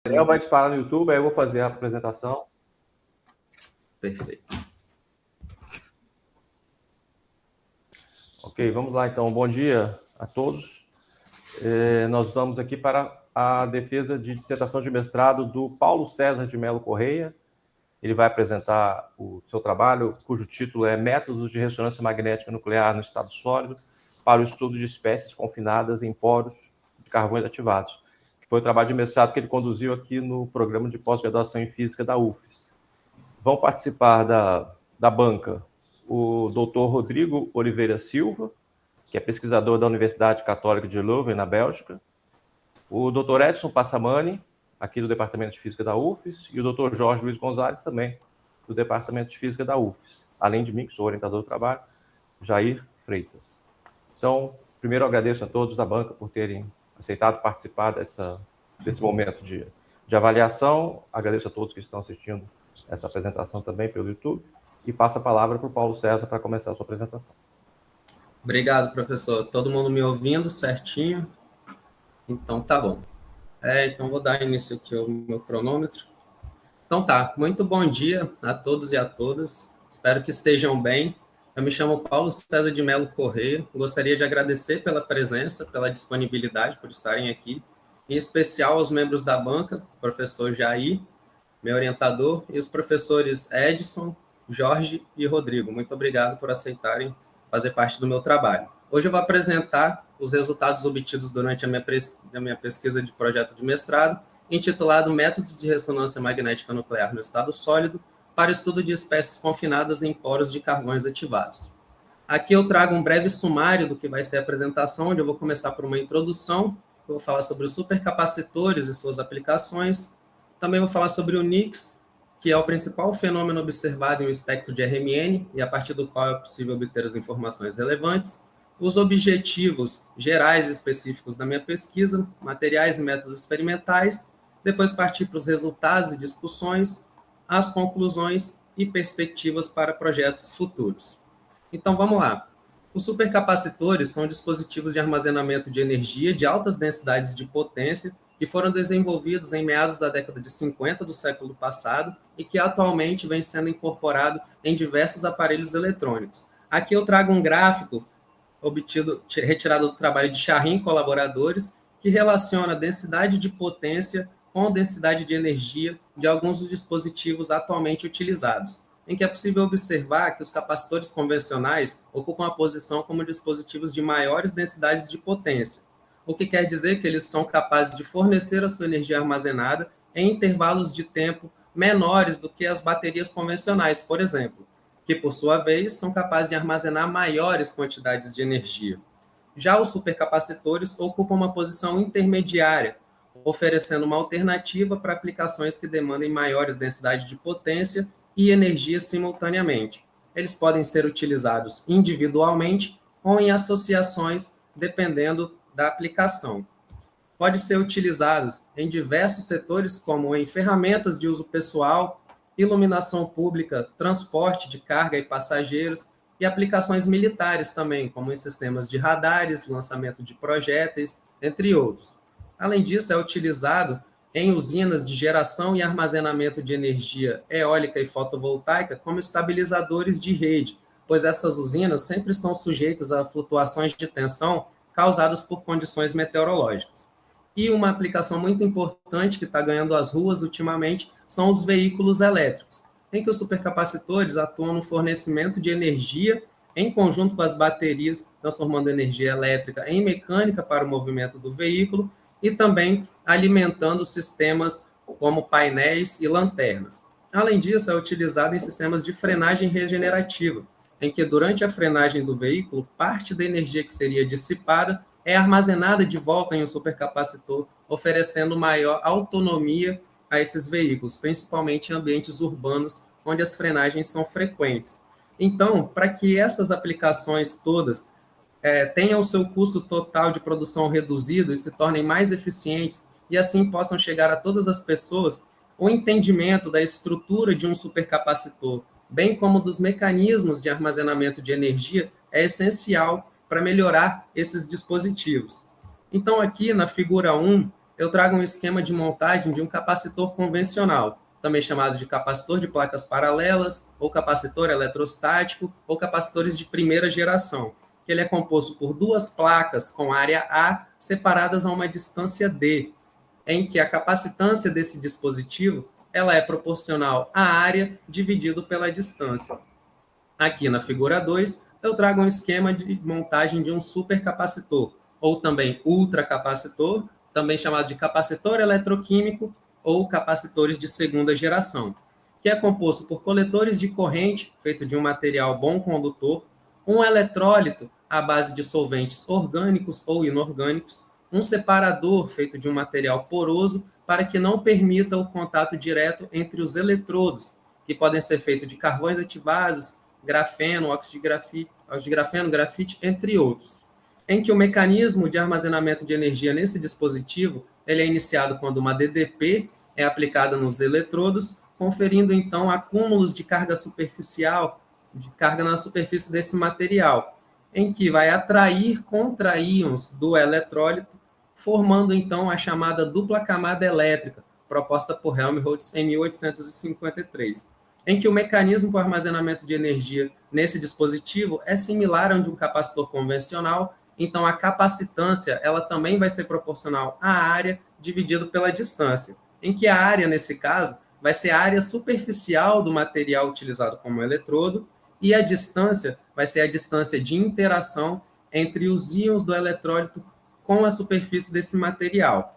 Gabriel vai disparar no YouTube, aí eu vou fazer a apresentação. Perfeito. Ok, vamos lá então. Bom dia a todos. Nós vamos aqui para a defesa de dissertação de mestrado do Paulo César de Mello Correia. Ele vai apresentar o seu trabalho, cujo título é Métodos de Ressonância Magnética Nuclear no Estado Sólido para o estudo de espécies confinadas em poros de carvões ativados, que foi o trabalho de mestrado que ele conduziu aqui no programa de pós-graduação em Física da UFES. Vão participar da banca o Dr. Rodrigo Oliveira Silva, que é pesquisador da Universidade Católica de Leuven, na Bélgica, o Dr. Edson Passamani, aqui do Departamento de Física da UFES, e o Dr. Jorge Luiz Gonzalez, também do Departamento de Física da UFES, além de mim, que sou orientador do trabalho, Jair Freitas. Então, primeiro eu agradeço a todos da banca por terem aceitado participar desse momento de avaliação, agradeço a todos que estão assistindo essa apresentação também pelo YouTube, e passo a palavra para o Paulo César para começar a sua apresentação. Obrigado, professor. Todo mundo me ouvindo certinho? Então, tá bom. Então, vou dar início aqui ao meu cronômetro. Então, tá. Muito bom dia a todos e a todas. Espero que estejam bem. Eu me chamo Paulo César de Mello Correia. Gostaria de agradecer pela presença, pela disponibilidade, por estarem aqui. Em especial aos membros da banca, o professor Jair, meu orientador, e os professores Edson, Jorge e Rodrigo. Muito obrigado por aceitarem fazer parte do meu trabalho. Hoje eu vou apresentar os resultados obtidos durante a minha pesquisa de projeto de mestrado, intitulado Métodos de Ressonância Magnética Nuclear no Estado Sólido para estudo de espécies confinadas em poros de carvões ativados. Aqui eu trago um breve sumário do que vai ser a apresentação, onde eu vou começar por uma introdução, eu vou falar sobre os supercapacitores e suas aplicações, também vou falar sobre o NICS, que é o principal fenômeno observado em um espectro de RMN, e a partir do qual é possível obter as informações relevantes, os objetivos gerais e específicos da minha pesquisa, materiais e métodos experimentais, depois partir para os resultados e discussões, as conclusões e perspectivas para projetos futuros. Então, vamos lá. Os supercapacitores são dispositivos de armazenamento de energia de altas densidades de potência que foram desenvolvidos em meados da década de 50 do século passado e que atualmente vem sendo incorporado em diversos aparelhos eletrônicos. Aqui eu trago um gráfico retirado do trabalho de Charrin e colaboradores, que relaciona a densidade de potência com a densidade de energia de alguns dos dispositivos atualmente utilizados, em que é possível observar que os capacitores convencionais ocupam a posição como dispositivos de maiores densidades de potência, o que quer dizer que eles são capazes de fornecer a sua energia armazenada em intervalos de tempo menores do que as baterias convencionais, por exemplo, que, por sua vez, são capazes de armazenar maiores quantidades de energia. Já os supercapacitores ocupam uma posição intermediária, oferecendo uma alternativa para aplicações que demandem maiores densidades de potência e energia simultaneamente. Eles podem ser utilizados individualmente ou em associações, dependendo da aplicação. Pode ser utilizados em diversos setores, como em ferramentas de uso pessoal, iluminação pública, transporte de carga e passageiros, e aplicações militares também, como em sistemas de radares, lançamento de projéteis, entre outros. Além disso, é utilizado em usinas de geração e armazenamento de energia eólica e fotovoltaica como estabilizadores de rede, pois essas usinas sempre estão sujeitas a flutuações de tensão causadas por condições meteorológicas. E uma aplicação muito importante que está ganhando as ruas ultimamente são os veículos elétricos, em que os supercapacitores atuam no fornecimento de energia em conjunto com as baterias, transformando energia elétrica em mecânica para o movimento do veículo e também alimentando sistemas como painéis e lanternas. Além disso, é utilizado em sistemas de frenagem regenerativa, em que durante a frenagem do veículo, parte da energia que seria dissipada é armazenada de volta em um supercapacitor, oferecendo maior autonomia a esses veículos, principalmente em ambientes urbanos, onde as frenagens são frequentes. Então, para que essas aplicações todas tenham o seu custo total de produção reduzido e se tornem mais eficientes, e assim possam chegar a todas as pessoas, o entendimento da estrutura de um supercapacitor, bem como dos mecanismos de armazenamento de energia, é essencial para melhorar esses dispositivos. Então, aqui na figura 1, eu trago um esquema de montagem de um capacitor convencional, também chamado de capacitor de placas paralelas, ou capacitor eletrostático, ou capacitores de primeira geração. Ele é composto por duas placas com área A separadas a uma distância D, em que a capacitância desse dispositivo ela é proporcional à área dividido pela distância. Aqui na figura 2, eu trago um esquema de montagem de um supercapacitor, ou também ultracapacitor, também chamado de capacitor eletroquímico ou capacitores de segunda geração, que é composto por coletores de corrente, feito de um material bom condutor, um eletrólito à base de solventes orgânicos ou inorgânicos, um separador feito de um material poroso para que não permita o contato direto entre os eletrodos, que podem ser feitos de carvões ativados, grafeno, óxido de grafeno, grafite, entre outros. Em que o mecanismo de armazenamento de energia nesse dispositivo ele é iniciado quando uma DDP é aplicada nos eletrodos, conferindo então acúmulos de carga superficial, de carga na superfície desse material, em que vai atrair contra-íons do eletrólito, formando então a chamada dupla camada elétrica, proposta por Helmholtz em 1853, em que o mecanismo para o armazenamento de energia nesse dispositivo é similar ao de um capacitor convencional, então a capacitância ela também vai ser proporcional à área dividido pela distância, em que a área, nesse caso, vai ser a área superficial do material utilizado como eletrodo, e a distância vai ser a distância de interação entre os íons do eletrólito com a superfície desse material,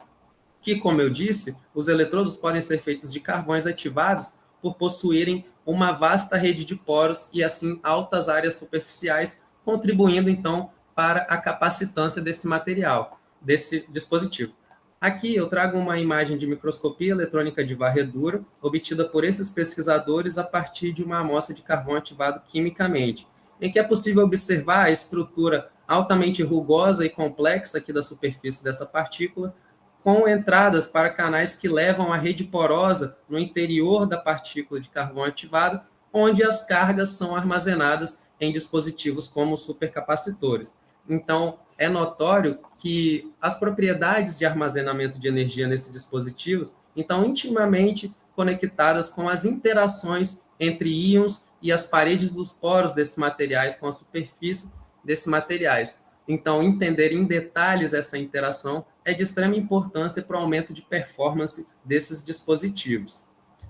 que, como eu disse, os eletrodos podem ser feitos de carvões ativados por possuírem uma vasta rede de poros e, assim, altas áreas superficiais, contribuindo, então, para a capacitância desse material, desse dispositivo. Aqui eu trago uma imagem de microscopia eletrônica de varredura, obtida por esses pesquisadores a partir de uma amostra de carvão ativado quimicamente, em que é possível observar a estrutura altamente rugosa e complexa aqui da superfície dessa partícula, com entradas para canais que levam à rede porosa no interior da partícula de carvão ativado, onde as cargas são armazenadas em dispositivos como supercapacitores. Então, é notório que as propriedades de armazenamento de energia nesses dispositivos estão intimamente conectadas com as interações entre íons e as paredes dos poros desses materiais com a superfície desses materiais. Então, entender em detalhes essa interação é de extrema importância para o aumento de performance desses dispositivos.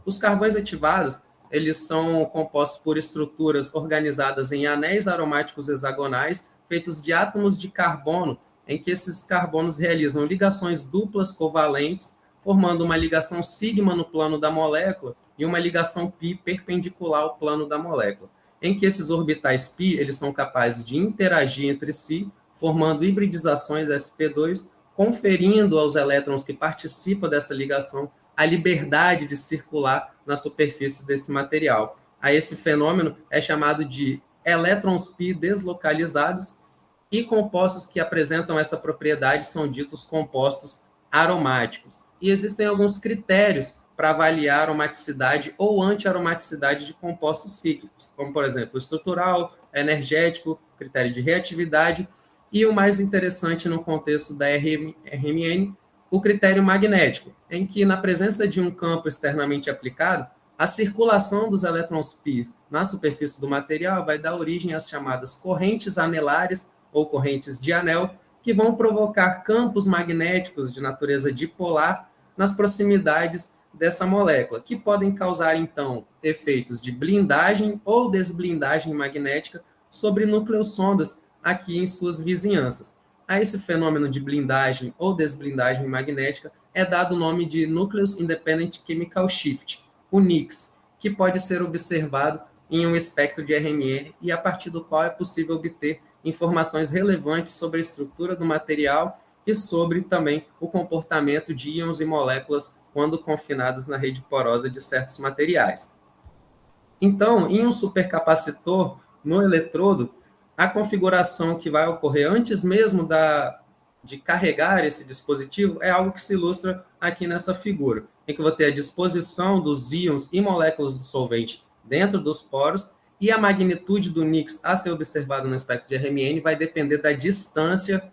Os carvões ativados, eles são compostos por estruturas organizadas em anéis aromáticos hexagonais feitos de átomos de carbono, em que esses carbonos realizam ligações duplas covalentes, formando uma ligação sigma no plano da molécula e uma ligação pi perpendicular ao plano da molécula, em que esses orbitais pi eles são capazes de interagir entre si, formando hibridizações sp2, conferindo aos elétrons que participam dessa ligação a liberdade de circular na superfície desse material. A esse fenômeno é chamado de elétrons pi deslocalizados, e compostos que apresentam essa propriedade são ditos compostos aromáticos. E existem alguns critérios para avaliar a aromaticidade ou anti-aromaticidade de compostos cíclicos, como, por exemplo, estrutural, energético, critério de reatividade, e o mais interessante no contexto da RMN, o critério magnético, em que, na presença de um campo externamente aplicado, a circulação dos elétrons π na superfície do material vai dar origem às chamadas correntes anelares ou correntes de anel, que vão provocar campos magnéticos de natureza dipolar nas proximidades dessa molécula, que podem causar, então, efeitos de blindagem ou desblindagem magnética sobre nucleossondas aqui em suas vizinhanças. A esse fenômeno de blindagem ou desblindagem magnética é dado o nome de Nucleus Independent Chemical Shift, o NICS, que pode ser observado em um espectro de RMN e a partir do qual é possível obter informações relevantes sobre a estrutura do material e sobre também o comportamento de íons e moléculas quando confinados na rede porosa de certos materiais. Então, em um supercapacitor, no eletrodo, a configuração que vai ocorrer antes mesmo de carregar esse dispositivo é algo que se ilustra aqui nessa figura, em que eu vou ter a disposição dos íons e moléculas do solvente dentro dos poros, e a magnitude do NICS a ser observado no espectro de RMN vai depender da distância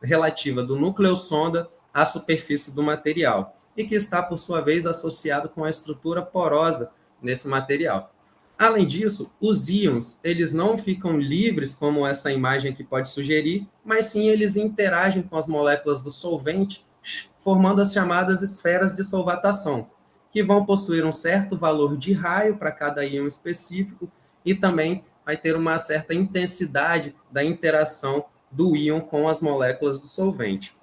relativa do núcleo sonda à superfície do material e que está, por sua vez, associado com a estrutura porosa nesse material. Além disso, os íons, eles não ficam livres, como essa imagem aqui pode sugerir, mas sim eles interagem com as moléculas do solvente, formando as chamadas esferas de solvatação, que vão possuir um certo valor de raio para cada íon específico e também vai ter uma certa intensidade da interação do íon com as moléculas do solvente.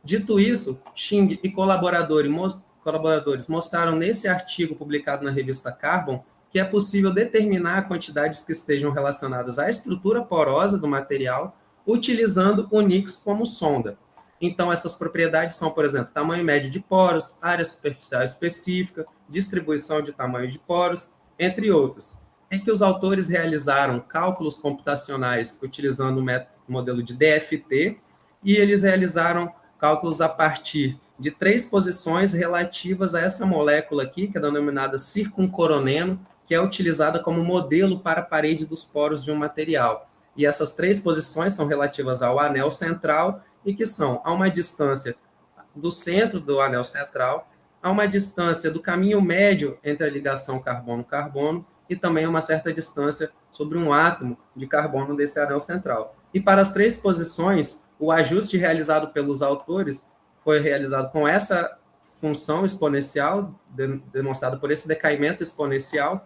Dito isso, Xing e colaboradores mostraram nesse artigo publicado na revista Carbon que é possível determinar quantidades que estejam relacionadas à estrutura porosa do material utilizando o NICS como sonda. Então, essas propriedades são, por exemplo, tamanho médio de poros, área superficial específica, distribuição de tamanho de poros, entre outros. Em que os autores realizaram cálculos computacionais utilizando o modelo de DFT e eles realizaram cálculos a partir de 3 posições relativas a essa molécula aqui, que é denominada circuncoroneno, que é utilizada como modelo para a parede dos poros de um material. E essas 3 posições são relativas ao anel central e que são a uma distância do centro do anel central, a uma distância do caminho médio entre a ligação carbono-carbono e também uma certa distância sobre um átomo de carbono desse anel central. E para as 3 posições, o ajuste realizado pelos autores foi realizado com essa função exponencial, demonstrada por esse decaimento exponencial,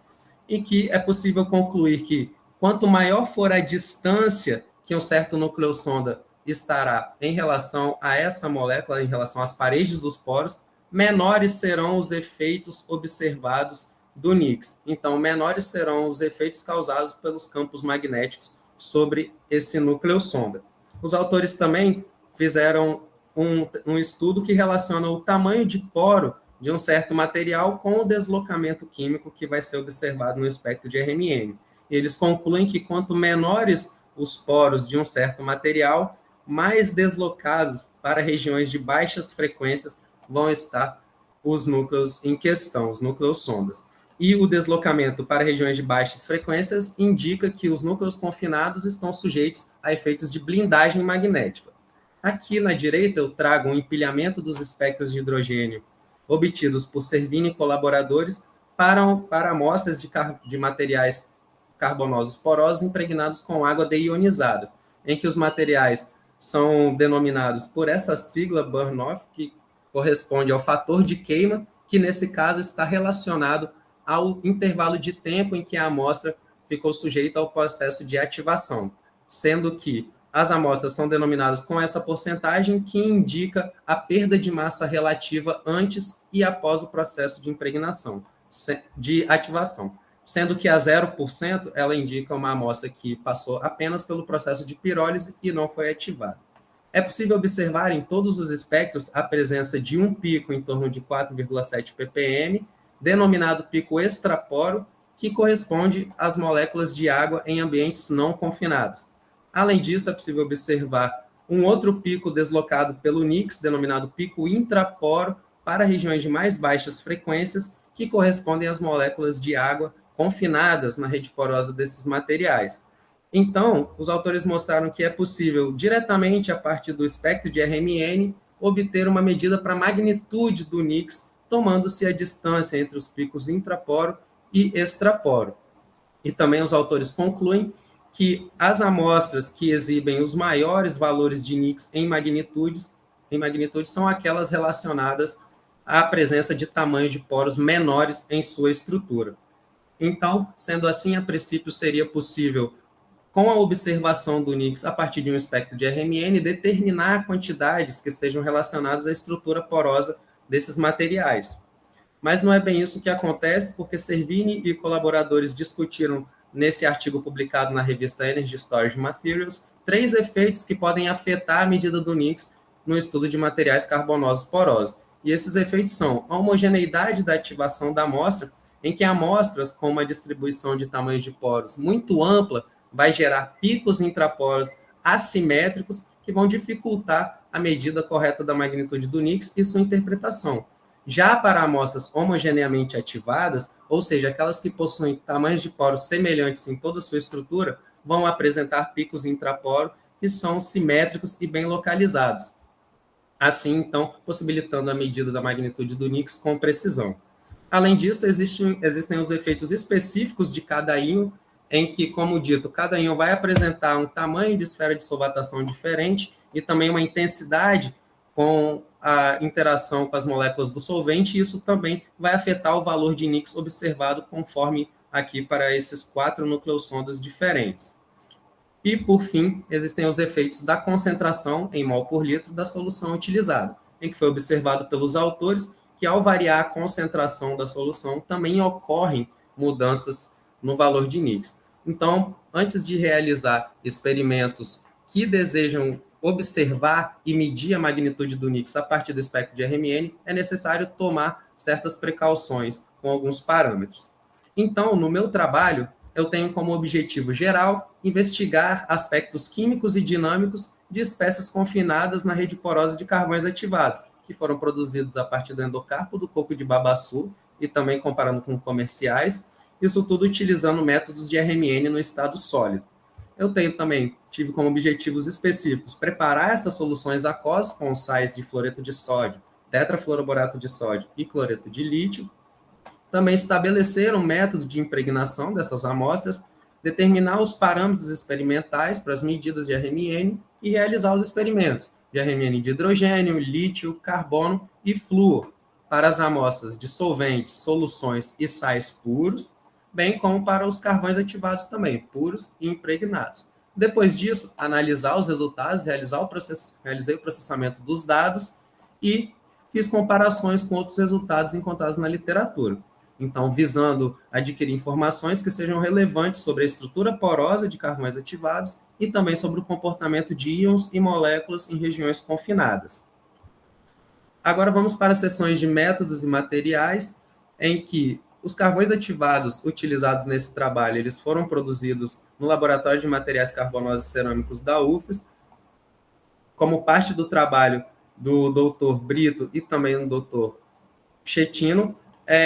e que é possível concluir que quanto maior for a distância que um certo nucleossonda estará em relação a essa molécula, em relação às paredes dos poros, menores serão os efeitos observados do NICS. Então, menores serão os efeitos causados pelos campos magnéticos sobre esse nucleossonda. Os autores também fizeram um estudo que relaciona o tamanho de poro de um certo material com o deslocamento químico que vai ser observado no espectro de RMN. E eles concluem que quanto menores os poros de um certo material, mais deslocados para regiões de baixas frequências vão estar os núcleos em questão, os nucleossondas. E o deslocamento para regiões de baixas frequências indica que os núcleos confinados estão sujeitos a efeitos de blindagem magnética. Aqui na direita eu trago um empilhamento dos espectros de hidrogênio obtidos por Servini e colaboradores para amostras de materiais carbonosos porosos impregnados com água deionizada, em que os materiais são denominados por essa sigla burn-off, que corresponde ao fator de queima, que nesse caso está relacionado ao intervalo de tempo em que a amostra ficou sujeita ao processo de ativação, sendo que as amostras são denominadas com essa porcentagem que indica a perda de massa relativa antes e após o processo de impregnação, de ativação. Sendo que a 0%, ela indica uma amostra que passou apenas pelo processo de pirólise e não foi ativada. É possível observar em todos os espectros a presença de um pico em torno de 4,7 ppm, denominado pico extraporo, que corresponde às moléculas de água em ambientes não confinados. Além disso, é possível observar um outro pico deslocado pelo NICS, denominado pico intraporo, para regiões de mais baixas frequências, que correspondem às moléculas de água confinadas na rede porosa desses materiais. Então, os autores mostraram que é possível, diretamente a partir do espectro de RMN, obter uma medida para a magnitude do NICS, tomando-se a distância entre os picos intraporo e extraporo. E também os autores concluem que as amostras que exibem os maiores valores de NICS em magnitude são aquelas relacionadas à presença de tamanho de poros menores em sua estrutura. Então, sendo assim, a princípio seria possível, com a observação do NICS a partir de um espectro de RMN, determinar quantidades que estejam relacionadas à estrutura porosa desses materiais. Mas não é bem isso que acontece, porque Servini e colaboradores discutiram nesse artigo publicado na revista Energy Storage Materials, 3 efeitos que podem afetar a medida do NICS no estudo de materiais carbonosos porosos. E esses efeitos são a homogeneidade da ativação da amostra, em que amostras com uma distribuição de tamanho de poros muito ampla vai gerar picos intraporos assimétricos que vão dificultar a medida correta da magnitude do NICS e sua interpretação. Já para amostras homogeneamente ativadas, ou seja, aquelas que possuem tamanhos de poros semelhantes em toda a sua estrutura, vão apresentar picos intraporo que são simétricos e bem localizados. assim, então, possibilitando a medida da magnitude do Nix com precisão. Além disso, existem os efeitos específicos de cada íon, em que, como dito, cada íon vai apresentar um tamanho de esfera de solvatação diferente e também uma intensidade com a interação com as moléculas do solvente, e isso também vai afetar o valor de Nix observado conforme aqui para esses 4 nucleossondas diferentes. E, por fim, existem os efeitos da concentração em mol por litro da solução utilizada, em que foi observado pelos autores que, ao variar a concentração da solução, também ocorrem mudanças no valor de Nix. Então, antes de realizar experimentos que desejam observar e medir a magnitude do Nix a partir do espectro de RMN, é necessário tomar certas precauções com alguns parâmetros. Então, no meu trabalho, eu tenho como objetivo geral investigar aspectos químicos e dinâmicos de espécies confinadas na rede porosa de carvões ativados, que foram produzidos a partir do endocarpo do coco de babaçu e também comparando com comerciais, isso tudo utilizando métodos de RMN no estado sólido. Eu tive como objetivos específicos preparar essas soluções aquosas com sais de fluoreto de sódio, tetrafluoroborato de sódio e cloreto de lítio, também estabelecer um método de impregnação dessas amostras, determinar os parâmetros experimentais para as medidas de RMN e realizar os experimentos de RMN de hidrogênio, lítio, carbono e flúor para as amostras de solventes, soluções e sais puros, bem como para os carvões ativados também, puros e impregnados. Depois disso, analisar os resultados, realizei o processamento dos dados e fiz comparações com outros resultados encontrados na literatura. Então, visando adquirir informações que sejam relevantes sobre a estrutura porosa de carvões ativados e também sobre o comportamento de íons e moléculas em regiões confinadas. Agora vamos para as seções de métodos e materiais, em que os carvões ativados utilizados nesse trabalho, eles foram produzidos no Laboratório de Materiais Carbonosos e Cerâmicos da UFES, como parte do trabalho do Dr. Brito e também do Dr. Chetino,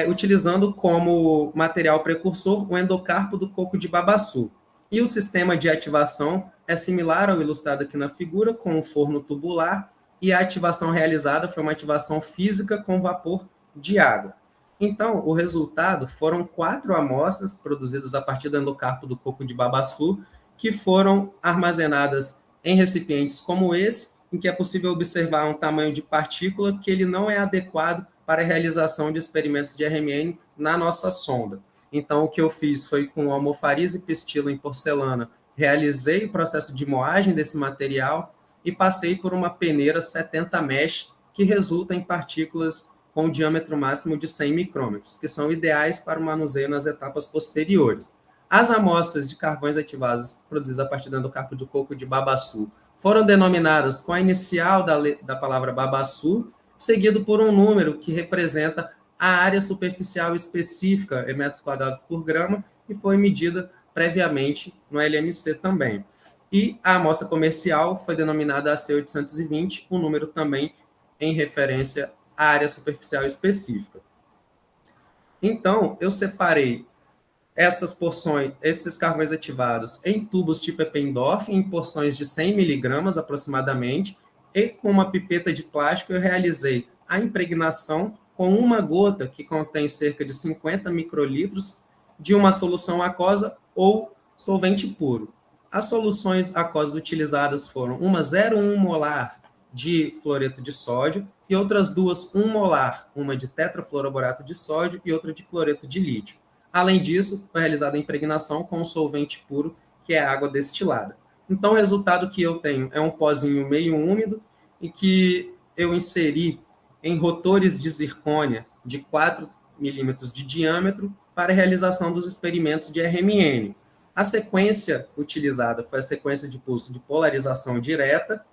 utilizando como material precursor o endocarpo do coco de babaçu. E o sistema de ativação é similar ao ilustrado aqui na figura, com um forno tubular, e a ativação realizada foi uma ativação física com vapor de água. Então, o resultado foram 4 amostras produzidas a partir do endocarpo do coco de babaçu, que foram armazenadas em recipientes como esse, em que é possível observar um tamanho de partícula que ele não é adequado para a realização de experimentos de RMN na nossa sonda. Então, o que eu fiz foi com almofariza e pistilo em porcelana, realizei o processo de moagem desse material e passei por uma peneira 70 mesh, que resulta em partículas com um diâmetro máximo de 100 micrômetros, que são ideais para o manuseio nas etapas posteriores. As amostras de carvões ativados produzidas a partir do endocarpo do coco de babaçu foram denominadas com a inicial da palavra babaçu, seguido por um número que representa a área superficial específica em metros quadrados por grama e foi medida previamente no LMC também. E a amostra comercial foi denominada AC820, um número também em referência à área superficial específica. Então, eu separei essas porções, esses carvões ativados em tubos tipo Eppendorf, em porções de 100 miligramas aproximadamente, e com uma pipeta de plástico eu realizei a impregnação com uma gota que contém cerca de 50 microlitros de uma solução aquosa ou solvente puro. As soluções aquosas utilizadas foram uma 0,1 molar de fluoreto de sódio e outras 2, 1 molar, uma de tetrafluoroborato de sódio e outra de cloreto de lítio. Além disso, foi realizada a impregnação com um solvente puro, que é água destilada. Então, o resultado que eu tenho é um pozinho meio úmido e que eu inseri em rotores de zircônia de 4 milímetros de diâmetro para a realização dos experimentos de RMN. A sequência utilizada foi a sequência de pulso de polarização direta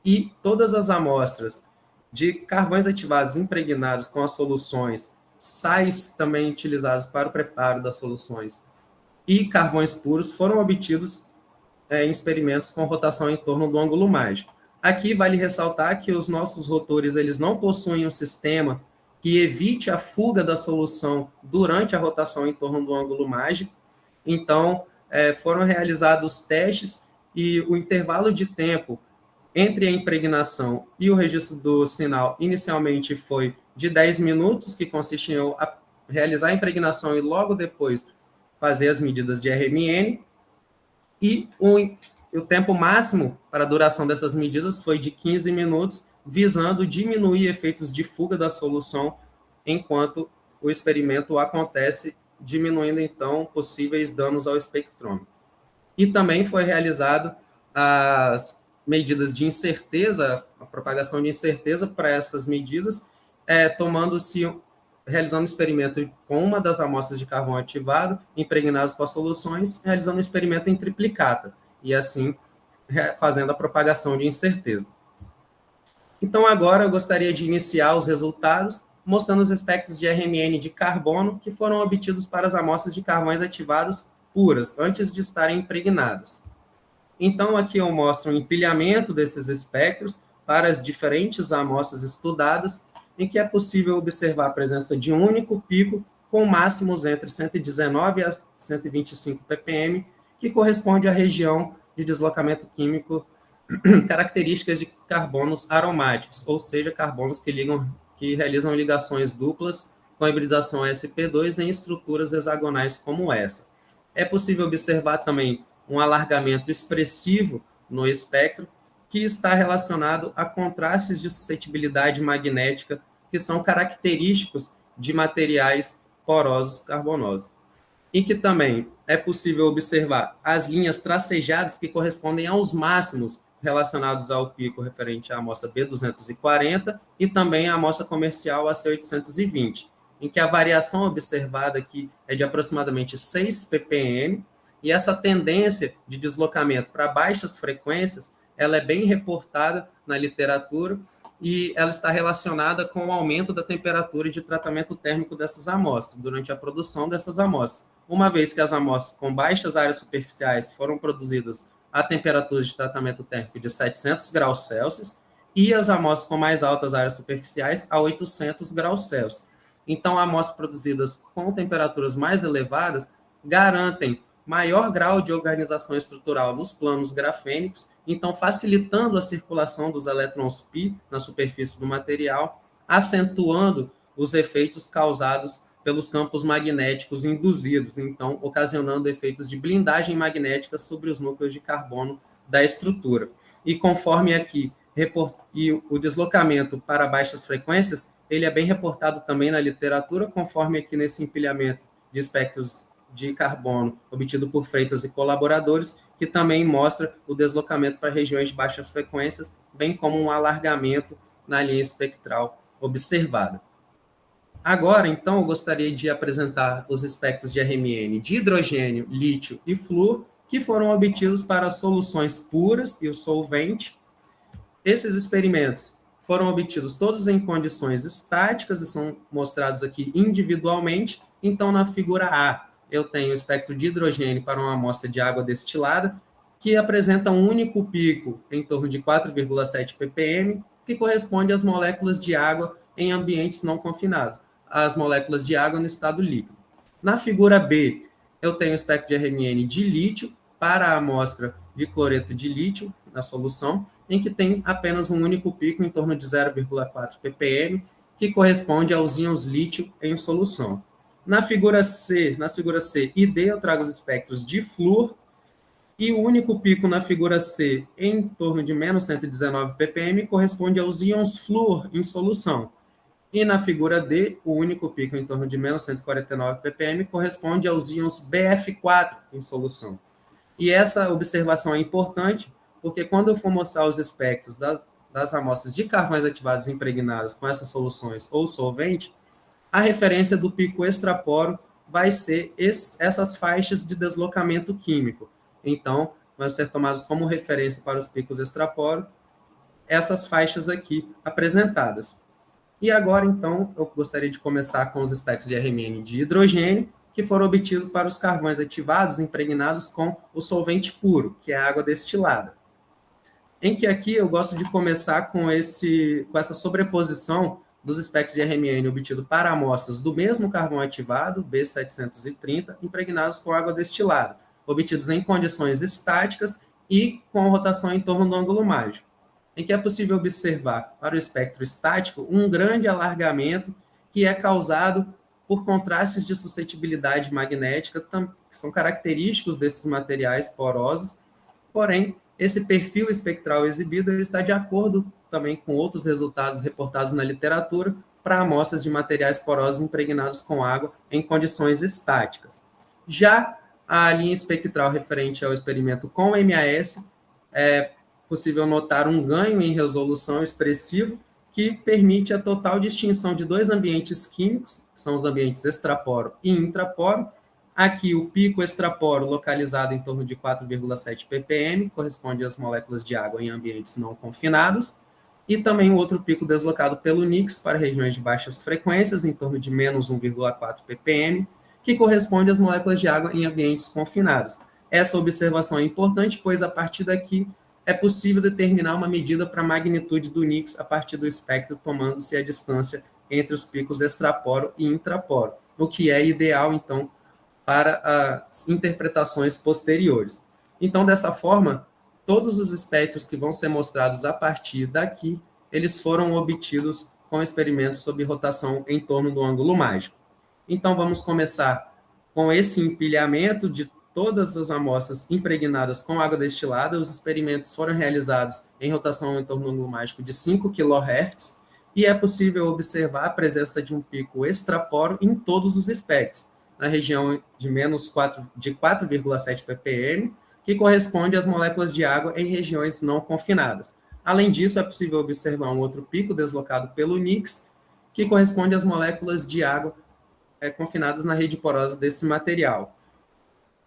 e todas as amostras de carvões ativados impregnados com as soluções, sais também utilizados para o preparo das soluções e carvões puros foram obtidos em experimentos com rotação em torno do ângulo mágico. Aqui vale ressaltar que os nossos rotores eles não possuem um sistema que evite a fuga da solução durante a rotação em torno do ângulo mágico. Então, foram realizados testes e o intervalo de tempo entre a impregnação e o registro do sinal, inicialmente foi de 10 minutos, que consiste em eu realizar a impregnação e logo depois fazer as medidas de RMN, e o tempo máximo para a duração dessas medidas foi de 15 minutos, visando diminuir efeitos de fuga da solução enquanto o experimento acontece, diminuindo, então, possíveis danos ao espectrômetro. E também foi realizado as medidas de incerteza, a propagação de incerteza para essas medidas, realizando um experimento com uma das amostras de carvão ativado, impregnados com as soluções, realizando um experimento em triplicata, e assim fazendo a propagação de incerteza. Então, agora eu gostaria de iniciar os resultados, mostrando os espectros de RMN de carbono que foram obtidos para as amostras de carvões ativados puras, antes de estarem impregnadas. Então, aqui eu mostro um empilhamento desses espectros para as diferentes amostras estudadas, em que é possível observar a presença de um único pico com máximos entre 119 a 125 ppm, que corresponde à região de deslocamento químico características de carbonos aromáticos, ou seja, carbonos que realizam ligações duplas com a hibridação sp2 em estruturas hexagonais como essa. É possível observar também um alargamento expressivo no espectro, que está relacionado a contrastes de suscetibilidade magnética que são característicos de materiais porosos carbonosos. E que também é possível observar as linhas tracejadas que correspondem aos máximos relacionados ao pico referente à amostra B240 e também à amostra comercial AC820, em que a variação observada aqui é de aproximadamente 6 ppm, e essa tendência de deslocamento para baixas frequências, ela é bem reportada na literatura, e ela está relacionada com o aumento da temperatura de tratamento térmico dessas amostras, durante a produção dessas amostras, uma vez que as amostras com baixas áreas superficiais foram produzidas a temperaturas de tratamento térmico de 700 graus Celsius, e as amostras com mais altas áreas superficiais a 800 graus Celsius. Então, amostras produzidas com temperaturas mais elevadas garantem maior grau de organização estrutural nos planos grafênicos, então facilitando a circulação dos elétrons π na superfície do material, acentuando os efeitos causados pelos campos magnéticos induzidos, então ocasionando efeitos de blindagem magnética sobre os núcleos de carbono da estrutura. E conforme aqui, o deslocamento para baixas frequências, ele é bem reportado também na literatura, conforme aqui nesse empilhamento de espectros de carbono obtido por Freitas e colaboradores, que também mostra o deslocamento para regiões de baixas frequências, bem como um alargamento na linha espectral observada. Agora, então, eu gostaria de apresentar os espectros de RMN de hidrogênio, lítio e flúor, que foram obtidos para soluções puras e o solvente. Esses experimentos foram obtidos todos em condições estáticas e são mostrados aqui individualmente. Então, na figura A, eu tenho o espectro de hidrogênio para uma amostra de água destilada, que apresenta um único pico em torno de 4,7 ppm, que corresponde às moléculas de água em ambientes não confinados, as moléculas de água no estado líquido. Na figura B, eu tenho o espectro de RMN de lítio para a amostra de cloreto de lítio na solução, em que tem apenas um único pico em torno de 0,4 ppm, que corresponde aos íons lítio em solução. Nas figuras C e D, eu trago os espectros de flúor, e o único pico na figura C, em torno de menos 119 ppm, corresponde aos íons flúor em solução. E na figura D, o único pico em torno de menos 149 ppm corresponde aos íons BF4 em solução. E essa observação é importante, porque quando eu for mostrar os espectros das amostras de carvões ativados impregnadas com essas soluções ou solvente, a referência do pico extraporo vai ser essas faixas de deslocamento químico. Então, vão ser tomadas como referência para os picos extraporo essas faixas aqui apresentadas. E agora, então, eu gostaria de começar com os espectros de RMN de hidrogênio, que foram obtidos para os carvões ativados impregnados com o solvente puro, que é a água destilada. Em que aqui eu gosto de começar com essa sobreposição dos espectros de RMN obtido para amostras do mesmo carvão ativado, B730, impregnados com água destilada, obtidos em condições estáticas e com rotação em torno do ângulo mágico. em que é possível observar, para o espectro estático, um grande alargamento que é causado por contrastes de suscetibilidade magnética, que são característicos desses materiais porosos, porém, esse perfil espectral exibido está de acordo também com outros resultados reportados na literatura para amostras de materiais porosos impregnados com água em condições estáticas. Já a linha espectral referente ao experimento com MAS, é possível notar um ganho em resolução expressivo que permite a total distinção de dois ambientes químicos, que são os ambientes extraporo e intraporo. Aqui, o pico extraporo, localizado em torno de 4,7 ppm, corresponde às moléculas de água em ambientes não confinados, e também o outro pico deslocado pelo NICS para regiões de baixas frequências, em torno de menos 1,4 ppm, que corresponde às moléculas de água em ambientes confinados. Essa observação é importante, pois a partir daqui é possível determinar uma medida para a magnitude do NICS a partir do espectro, tomando-se a distância entre os picos extraporo e intraporo, o que é ideal, então, para as interpretações posteriores. Então, dessa forma, todos os espectros que vão ser mostrados a partir daqui, eles foram obtidos com experimentos sob rotação em torno do ângulo mágico. Então, vamos começar com esse empilhamento de todas as amostras impregnadas com água destilada. Os experimentos foram realizados em rotação em torno do ângulo mágico de 5 kHz, e é possível observar a presença de um pico extraporo em todos os espectros, na região de menos 4,7 ppm, que corresponde às moléculas de água em regiões não confinadas. Além disso, é possível observar um outro pico deslocado pelo NICS, que corresponde às moléculas de água confinadas na rede porosa desse material.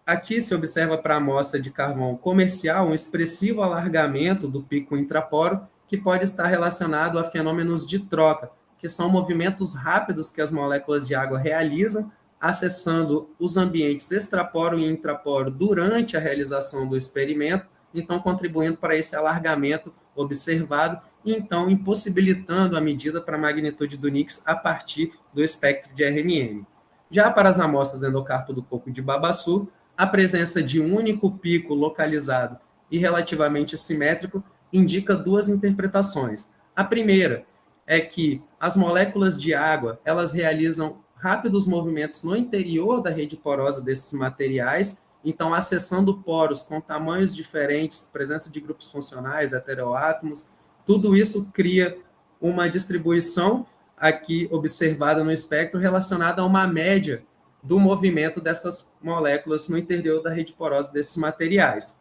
Aqui se observa para a amostra de carvão comercial um expressivo alargamento do pico intraporo, que pode estar relacionado a fenômenos de troca, que são movimentos rápidos que as moléculas de água realizam, acessando os ambientes extraporo e intraporo durante a realização do experimento, então contribuindo para esse alargamento observado e então impossibilitando a medida para a magnitude do NICS a partir do espectro de RMM. Já para as amostras do endocarpo do coco de babaçu, a presença de um único pico localizado e relativamente simétrico indica duas interpretações. A primeira é que as moléculas de água, elas realizam rápidos movimentos no interior da rede porosa desses materiais, então acessando poros com tamanhos diferentes, presença de grupos funcionais, heteroátomos, tudo isso cria uma distribuição aqui observada no espectro relacionada a uma média do movimento dessas moléculas no interior da rede porosa desses materiais.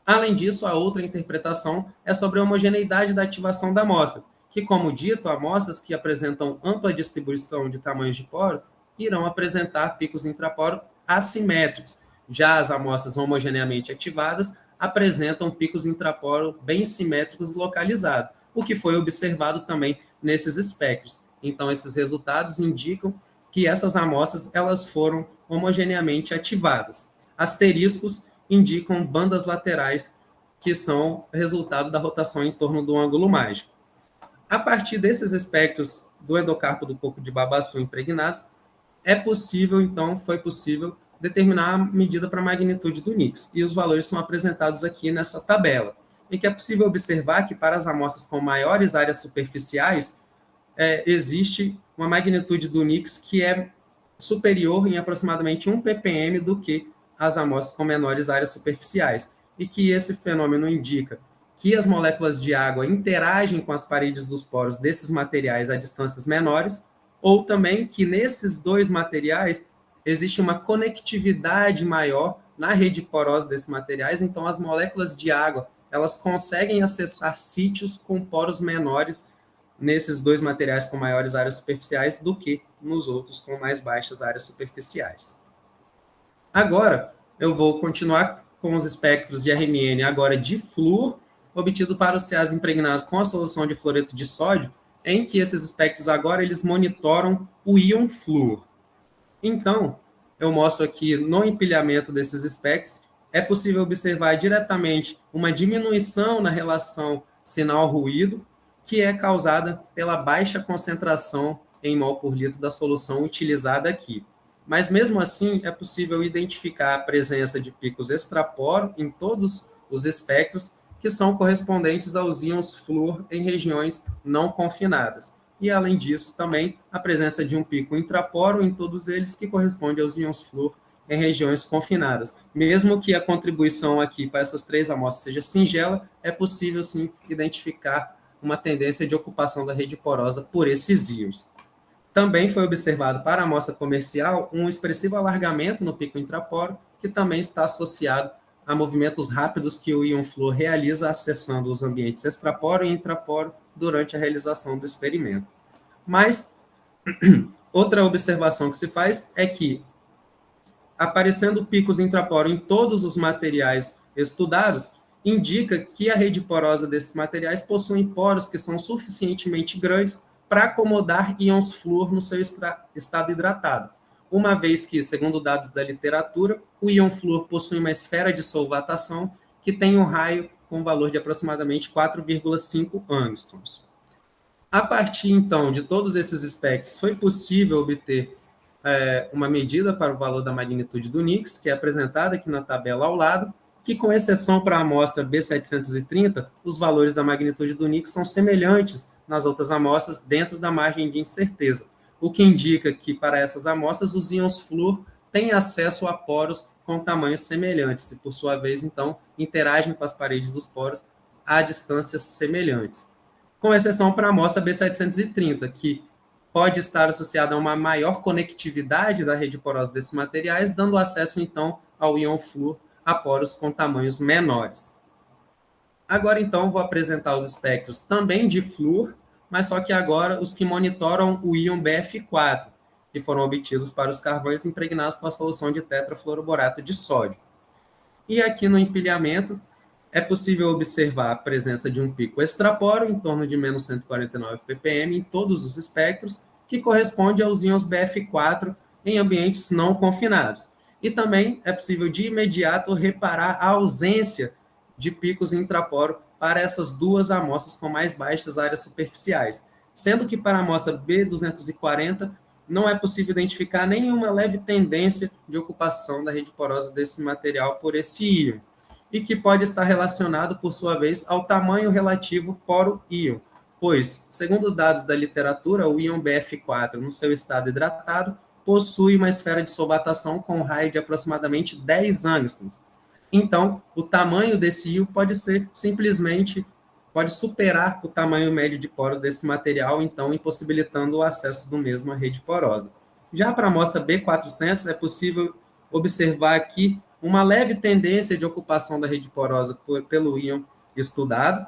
Além disso, a outra interpretação é sobre a homogeneidade da ativação da amostra, que, como dito, amostras que apresentam ampla distribuição de tamanhos de poros irão apresentar picos intraporo assimétricos. Já as amostras homogeneamente ativadas apresentam picos intraporo bem simétricos localizados, o que foi observado também nesses espectros. Então, esses resultados indicam que essas amostras elas foram homogeneamente ativadas. Asteriscos indicam bandas laterais, que são resultado da rotação em torno do ângulo mágico. A partir desses espectros do endocarpo do coco de babaçu impregnados, foi possível determinar a medida para a magnitude do NICS, e os valores são apresentados aqui nessa tabela, em que é possível observar que para as amostras com maiores áreas superficiais, existe uma magnitude do NICS que é superior em aproximadamente 1 ppm do que as amostras com menores áreas superficiais, e que esse fenômeno indica que as moléculas de água interagem com as paredes dos poros desses materiais a distâncias menores, ou também que nesses dois materiais existe uma conectividade maior na rede porosa desses materiais, então as moléculas de água elas conseguem acessar sítios com poros menores nesses dois materiais com maiores áreas superficiais do que nos outros com mais baixas áreas superficiais. Agora, eu vou continuar com os espectros de RMN, agora de flúor, obtido para os CAs impregnados com a solução de fluoreto de sódio, em que esses espectros agora eles monitoram o íon flúor. Então, eu mostro aqui no empilhamento desses espectros, é possível observar diretamente uma diminuição na relação sinal-ruído, que é causada pela baixa concentração em mol por litro da solução utilizada aqui. Mas, mesmo assim, é possível identificar a presença de picos extraporo em todos os espectros, que são correspondentes aos íons flúor em regiões não confinadas. E, além disso, também a presença de um pico intraporo em todos eles, que corresponde aos íons flúor em regiões confinadas. Mesmo que a contribuição aqui para essas 3 amostras seja singela, é possível, sim, identificar uma tendência de ocupação da rede porosa por esses íons. Também foi observado para a amostra comercial um expressivo alargamento no pico intraporo, que também está associado a movimentos rápidos que o íon flúor realiza acessando os ambientes extraporo e intraporo durante a realização do experimento. Mas outra observação que se faz é que, aparecendo picos intraporo em todos os materiais estudados, indica que a rede porosa desses materiais possui poros que são suficientemente grandes para acomodar íons flúor no seu estado hidratado, uma vez que, segundo dados da literatura, o íon flúor possui uma esfera de solvatação que tem um raio com valor de aproximadamente 4,5 angstroms. A partir, então, de todos esses espectros, foi possível obter uma medida para o valor da magnitude do Nix, que é apresentada aqui na tabela ao lado, que, com exceção para a amostra B730, os valores da magnitude do Nix são semelhantes nas outras amostras dentro da margem de incerteza, o que indica que, para essas amostras, os íons flúor têm acesso a poros com tamanhos semelhantes e, por sua vez, então, interagem com as paredes dos poros a distâncias semelhantes. Com exceção para a amostra B730, que pode estar associada a uma maior conectividade da rede porosa desses materiais, dando acesso, então, ao íon flúor a poros com tamanhos menores. Agora, então, vou apresentar os espectros também de flúor, mas só que agora os que monitoram o íon BF4, que foram obtidos para os carvões impregnados com a solução de tetrafluoroborato de sódio. E aqui no empilhamento, é possível observar a presença de um pico extraporo, em torno de menos 149 ppm, em todos os espectros, que corresponde aos íons BF4 em ambientes não confinados. E também é possível, de imediato, reparar a ausência de picos intraporo para essas 2 amostras com mais baixas áreas superficiais, sendo que para a amostra B240 não é possível identificar nenhuma leve tendência de ocupação da rede porosa desse material por esse íon, e que pode estar relacionado, por sua vez, ao tamanho relativo poro-íon, pois, segundo dados da literatura, o íon BF4, no seu estado hidratado, possui uma esfera de solvatação com um raio de aproximadamente 10 angstroms. Então, o tamanho desse íon pode superar o tamanho médio de poros desse material, então impossibilitando o acesso do mesmo à rede porosa. Já para a amostra B400, é possível observar aqui uma leve tendência de ocupação da rede porosa pelo íon estudado,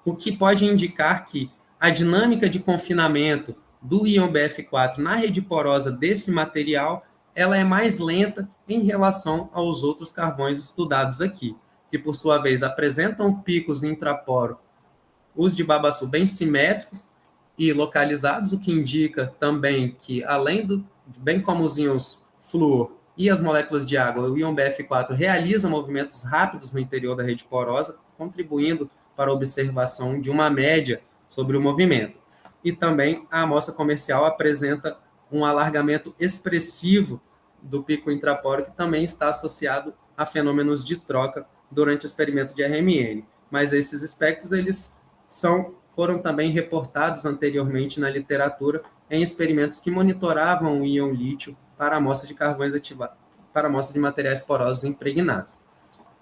o que pode indicar que a dinâmica de confinamento do íon BF4 na rede porosa desse material, ela é mais lenta em relação aos outros carvões estudados aqui, que por sua vez apresentam picos intraporo, os de babaçu bem simétricos e localizados, o que indica também que, bem como os íons flúor e as moléculas de água, o íon BF4 realiza movimentos rápidos no interior da rede porosa, contribuindo para a observação de uma média sobre o movimento. E também a amostra comercial apresenta um alargamento expressivo do pico intraporo, que também está associado a fenômenos de troca durante o experimento de RMN. Mas esses espectros, eles foram também reportados anteriormente na literatura em experimentos que monitoravam o íon lítio para amostra de carvões ativados, para amostra de materiais porosos impregnados.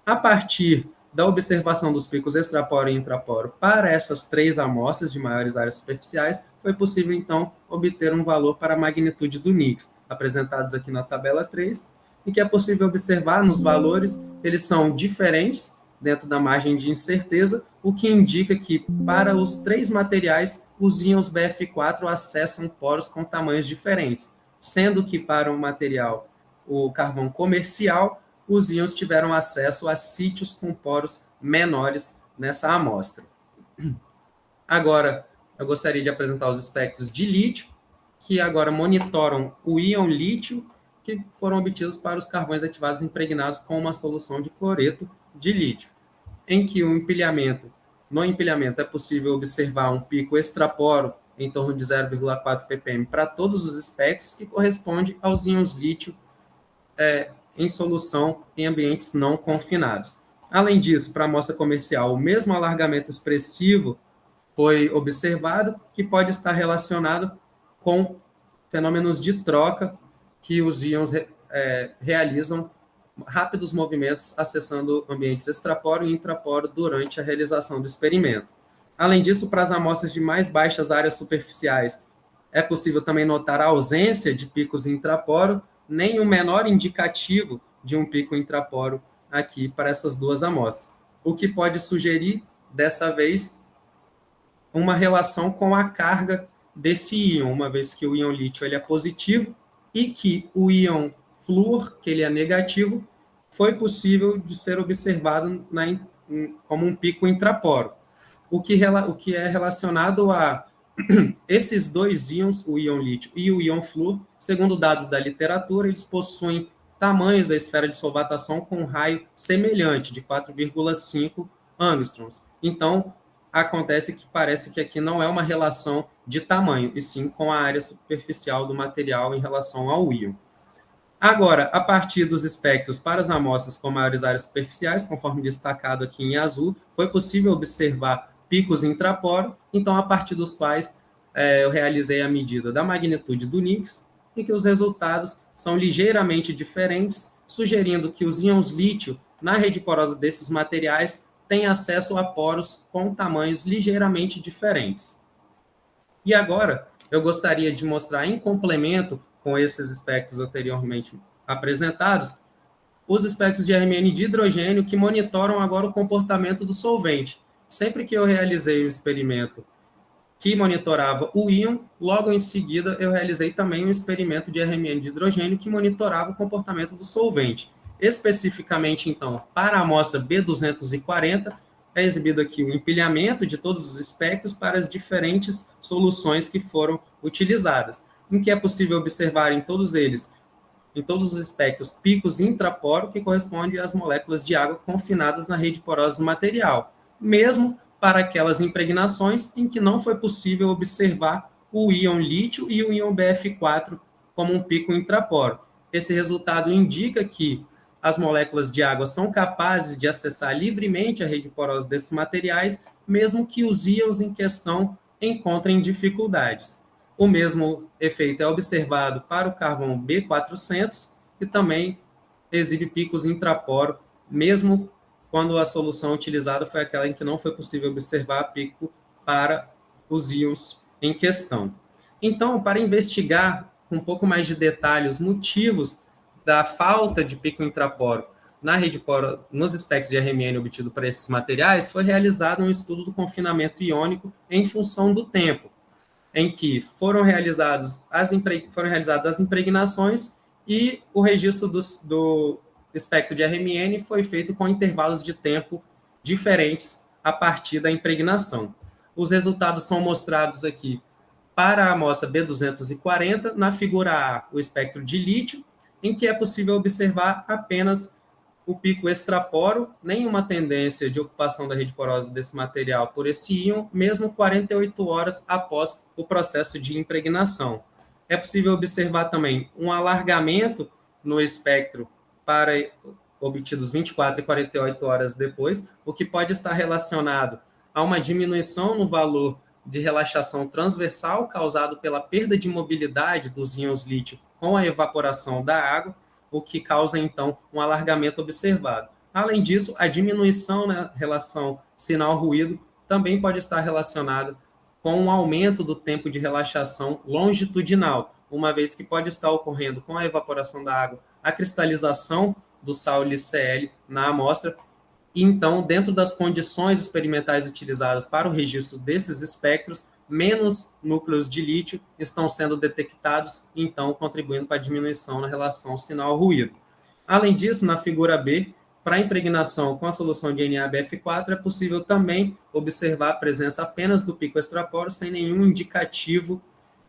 A partir da observação dos picos extraporo e intraporo para essas 3 amostras de maiores áreas superficiais, foi possível, então, obter um valor para a magnitude do Nix, apresentados aqui na tabela 3, e que é possível observar nos valores, eles são diferentes dentro da margem de incerteza, o que indica que, para os 3 materiais, os íons BF4 acessam poros com tamanhos diferentes, sendo que para o material, o carvão comercial, os íons tiveram acesso a sítios com poros menores nessa amostra. Agora, eu gostaria de apresentar os espectros de lítio, que agora monitoram o íon lítio, que foram obtidos para os carvões ativados impregnados com uma solução de cloreto de lítio, em que no empilhamento é possível observar um pico extraporo em torno de 0,4 ppm para todos os espectros, que corresponde aos íons lítio em solução em ambientes não confinados. Além disso, para a amostra comercial, o mesmo alargamento expressivo foi observado, que pode estar relacionado com fenômenos de troca que os íons realizam rápidos movimentos acessando ambientes extraporo e intraporo durante a realização do experimento. Além disso, para as amostras de mais baixas áreas superficiais, é possível também notar a ausência de picos intraporo, nem o menor indicativo de um pico intraporo aqui para essas duas amostras, o que pode sugerir, dessa vez, uma relação com a carga desse íon, uma vez que o íon lítio ele é positivo e que o íon flúor, que ele é negativo, foi possível de ser observado como um pico intraporo, o que é relacionado a esses dois íons, o íon lítio e o íon flúor, segundo dados da literatura, eles possuem tamanhos da esfera de solvatação com um raio semelhante, de 4,5 angstroms. Então, acontece que parece que aqui não é uma relação de tamanho, e sim com a área superficial do material em relação ao íon. Agora, a partir dos espectros para as amostras com maiores áreas superficiais, conforme destacado aqui em azul, foi possível observar picos intraporo, então a partir dos quais eu realizei a medida da magnitude do Nix, e que os resultados são ligeiramente diferentes, sugerindo que os íons lítio na rede porosa desses materiais têm acesso a poros com tamanhos ligeiramente diferentes. E agora, eu gostaria de mostrar em complemento com esses espectros anteriormente apresentados, os espectros de RMN de hidrogênio que monitoram agora o comportamento do solvente. Sempre que eu realizei o experimento que monitorava o íon, logo em seguida eu realizei também um experimento de RMN de hidrogênio que monitorava o comportamento do solvente. Especificamente, então, para a amostra B240, é exibido aqui o empilhamento de todos os espectros para as diferentes soluções que foram utilizadas, em que é possível observar em todos eles, em todos os espectros, picos intraporo, que correspondem às moléculas de água confinadas na rede porosa do material, mesmo para aquelas impregnações em que não foi possível observar o íon lítio e o íon BF4 como um pico intraporo. Esse resultado indica que as moléculas de água são capazes de acessar livremente a rede porosa desses materiais, mesmo que os íons em questão encontrem dificuldades. O mesmo efeito é observado para o carvão B400 e também exibe picos intraporo, mesmo quando a solução utilizada foi aquela em que não foi possível observar pico para os íons em questão. Então, para investigar com um pouco mais de detalhe os motivos da falta de pico intraporo na rede poro, nos espectros de RMN obtido para esses materiais, foi realizado um estudo do confinamento iônico em função do tempo, em que foram realizadas as impregnações e o registro do espectro de RMN foi feito com intervalos de tempo diferentes a partir da impregnação. Os resultados são mostrados aqui para a amostra B240, na figura A, o espectro de lítio, em que é possível observar apenas o pico extraporo, nenhuma tendência de ocupação da rede porosa desse material por esse íon, mesmo 48 horas após o processo de impregnação. É possível observar também um alargamento no espectro para obtidos 24 e 48 horas depois, o que pode estar relacionado a uma diminuição no valor de relaxação transversal causado pela perda de mobilidade dos íons lítio com a evaporação da água, o que causa, então, um alargamento observado. Além disso, a diminuição na relação sinal-ruído também pode estar relacionada com um aumento do tempo de relaxação longitudinal, uma vez que pode estar ocorrendo com a evaporação da água a cristalização do sal LiCl na amostra. E, então, dentro das condições experimentais utilizadas para o registro desses espectros, menos núcleos de lítio estão sendo detectados, então contribuindo para a diminuição na relação sinal-ruído. Além disso, na figura B, para a impregnação com a solução de NaBF4, é possível também observar a presença apenas do pico extraporo, sem nenhum indicativo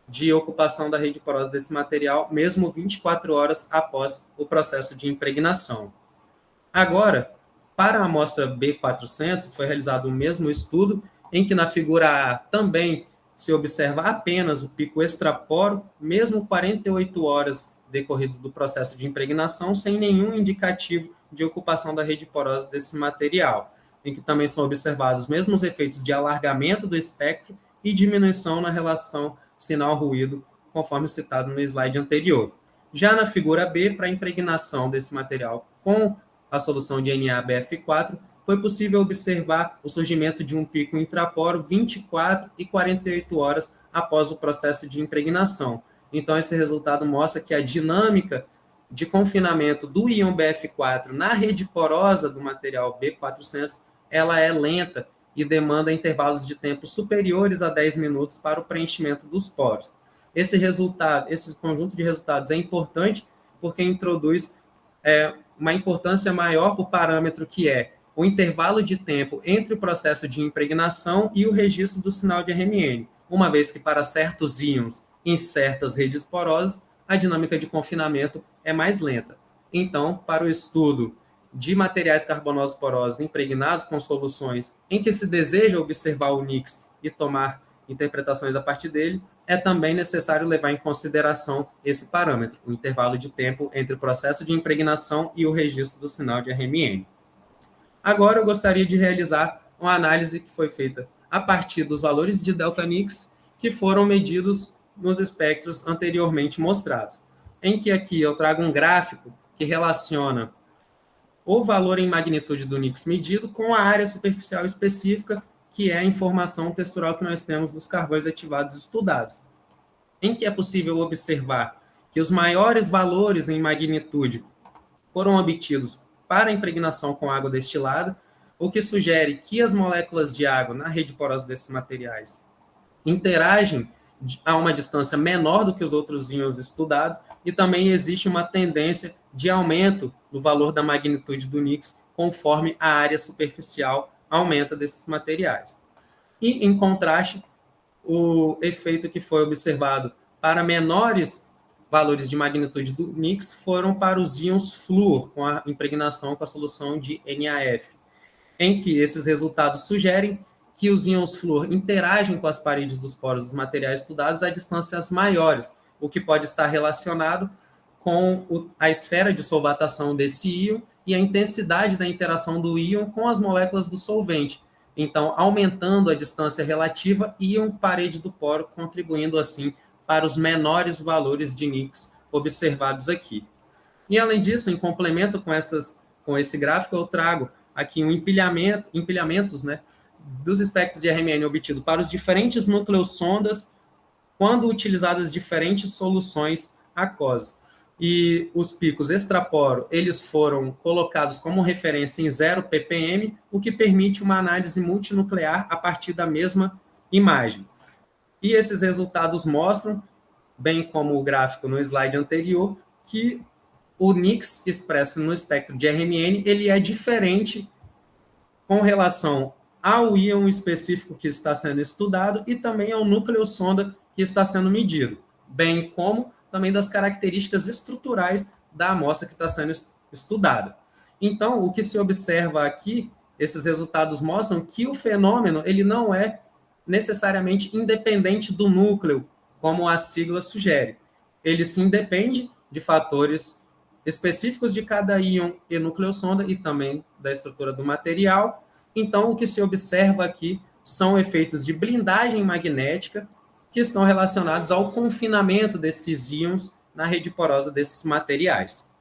de ocupação da rede porosa desse material, mesmo 24 horas após o processo de impregnação. Agora, para a amostra B400, foi realizado o mesmo estudo, em que na figura A também se observa apenas o pico extraporo, mesmo 48 horas decorridas do processo de impregnação, sem nenhum indicativo de ocupação da rede porosa desse material, em que também são observados os mesmos efeitos de alargamento do espectro e diminuição na relação sinal-ruído, conforme citado no slide anterior. Já na figura B, para a impregnação desse material com a solução de NaBF4, foi possível observar o surgimento de um pico intraporo 24 e 48 horas após o processo de impregnação. Então, esse resultado mostra que a dinâmica de confinamento do íon BF4 na rede porosa do material B400, ela é lenta e demanda intervalos de tempo superiores a 10 minutos para o preenchimento dos poros. Esse conjunto de resultados é importante porque introduz uma importância maior para o parâmetro que é o intervalo de tempo entre o processo de impregnação e o registro do sinal de RMN, uma vez que para certos íons em certas redes porosas, a dinâmica de confinamento é mais lenta. Então, para o estudo de materiais carbonosos porosos impregnados com soluções em que se deseja observar o NIX e tomar interpretações a partir dele, é também necessário levar em consideração esse parâmetro, o intervalo de tempo entre o processo de impregnação e o registro do sinal de RMN. Agora eu gostaria de realizar uma análise que foi feita a partir dos valores de ΔNix que foram medidos nos espectros anteriormente mostrados, em que aqui eu trago um gráfico que relaciona o valor em magnitude do Nix medido com a área superficial específica, que é a informação textural que nós temos dos carvões ativados estudados, em que é possível observar que os maiores valores em magnitude foram obtidos para a impregnação com água destilada, o que sugere que as moléculas de água na rede porosa desses materiais interagem a uma distância menor do que os outros íons estudados, e também existe uma tendência de aumento do valor da magnitude do Nix conforme a área superficial aumenta desses materiais. E, em contraste, o efeito que foi observado para menores valores de magnitude do Nix foram para os íons flúor, com a impregnação com a solução de NaF, em que esses resultados sugerem que os íons flúor interagem com as paredes dos poros dos materiais estudados a distâncias maiores, o que pode estar relacionado com a esfera de solvatação desse íon e a intensidade da interação do íon com as moléculas do solvente. Então, aumentando a distância relativa, íon-parede do poro, contribuindo assim para os menores valores de Nix observados aqui. E, além disso, em complemento com esse gráfico, eu trago aqui empilhamentos, né, dos espectros de RMN obtido para os diferentes nucleossondas quando utilizadas diferentes soluções aquosas. E os picos extraporo, eles foram colocados como referência em 0 ppm, o que permite uma análise multinuclear a partir da mesma imagem. E esses resultados mostram, bem como o gráfico no slide anterior, que o Nix expresso no espectro de RMN, ele é diferente com relação ao íon específico que está sendo estudado e também ao nucleossonda que está sendo medido, bem como também das características estruturais da amostra que está sendo estudada. Então, o que se observa aqui, esses resultados mostram que o fenômeno ele não é necessariamente independente do núcleo, como a sigla sugere. Ele sim depende de fatores específicos de cada íon e nucleossonda e também da estrutura do material. Então, o que se observa aqui são efeitos de blindagem magnética que estão relacionados ao confinamento desses íons na rede porosa desses materiais.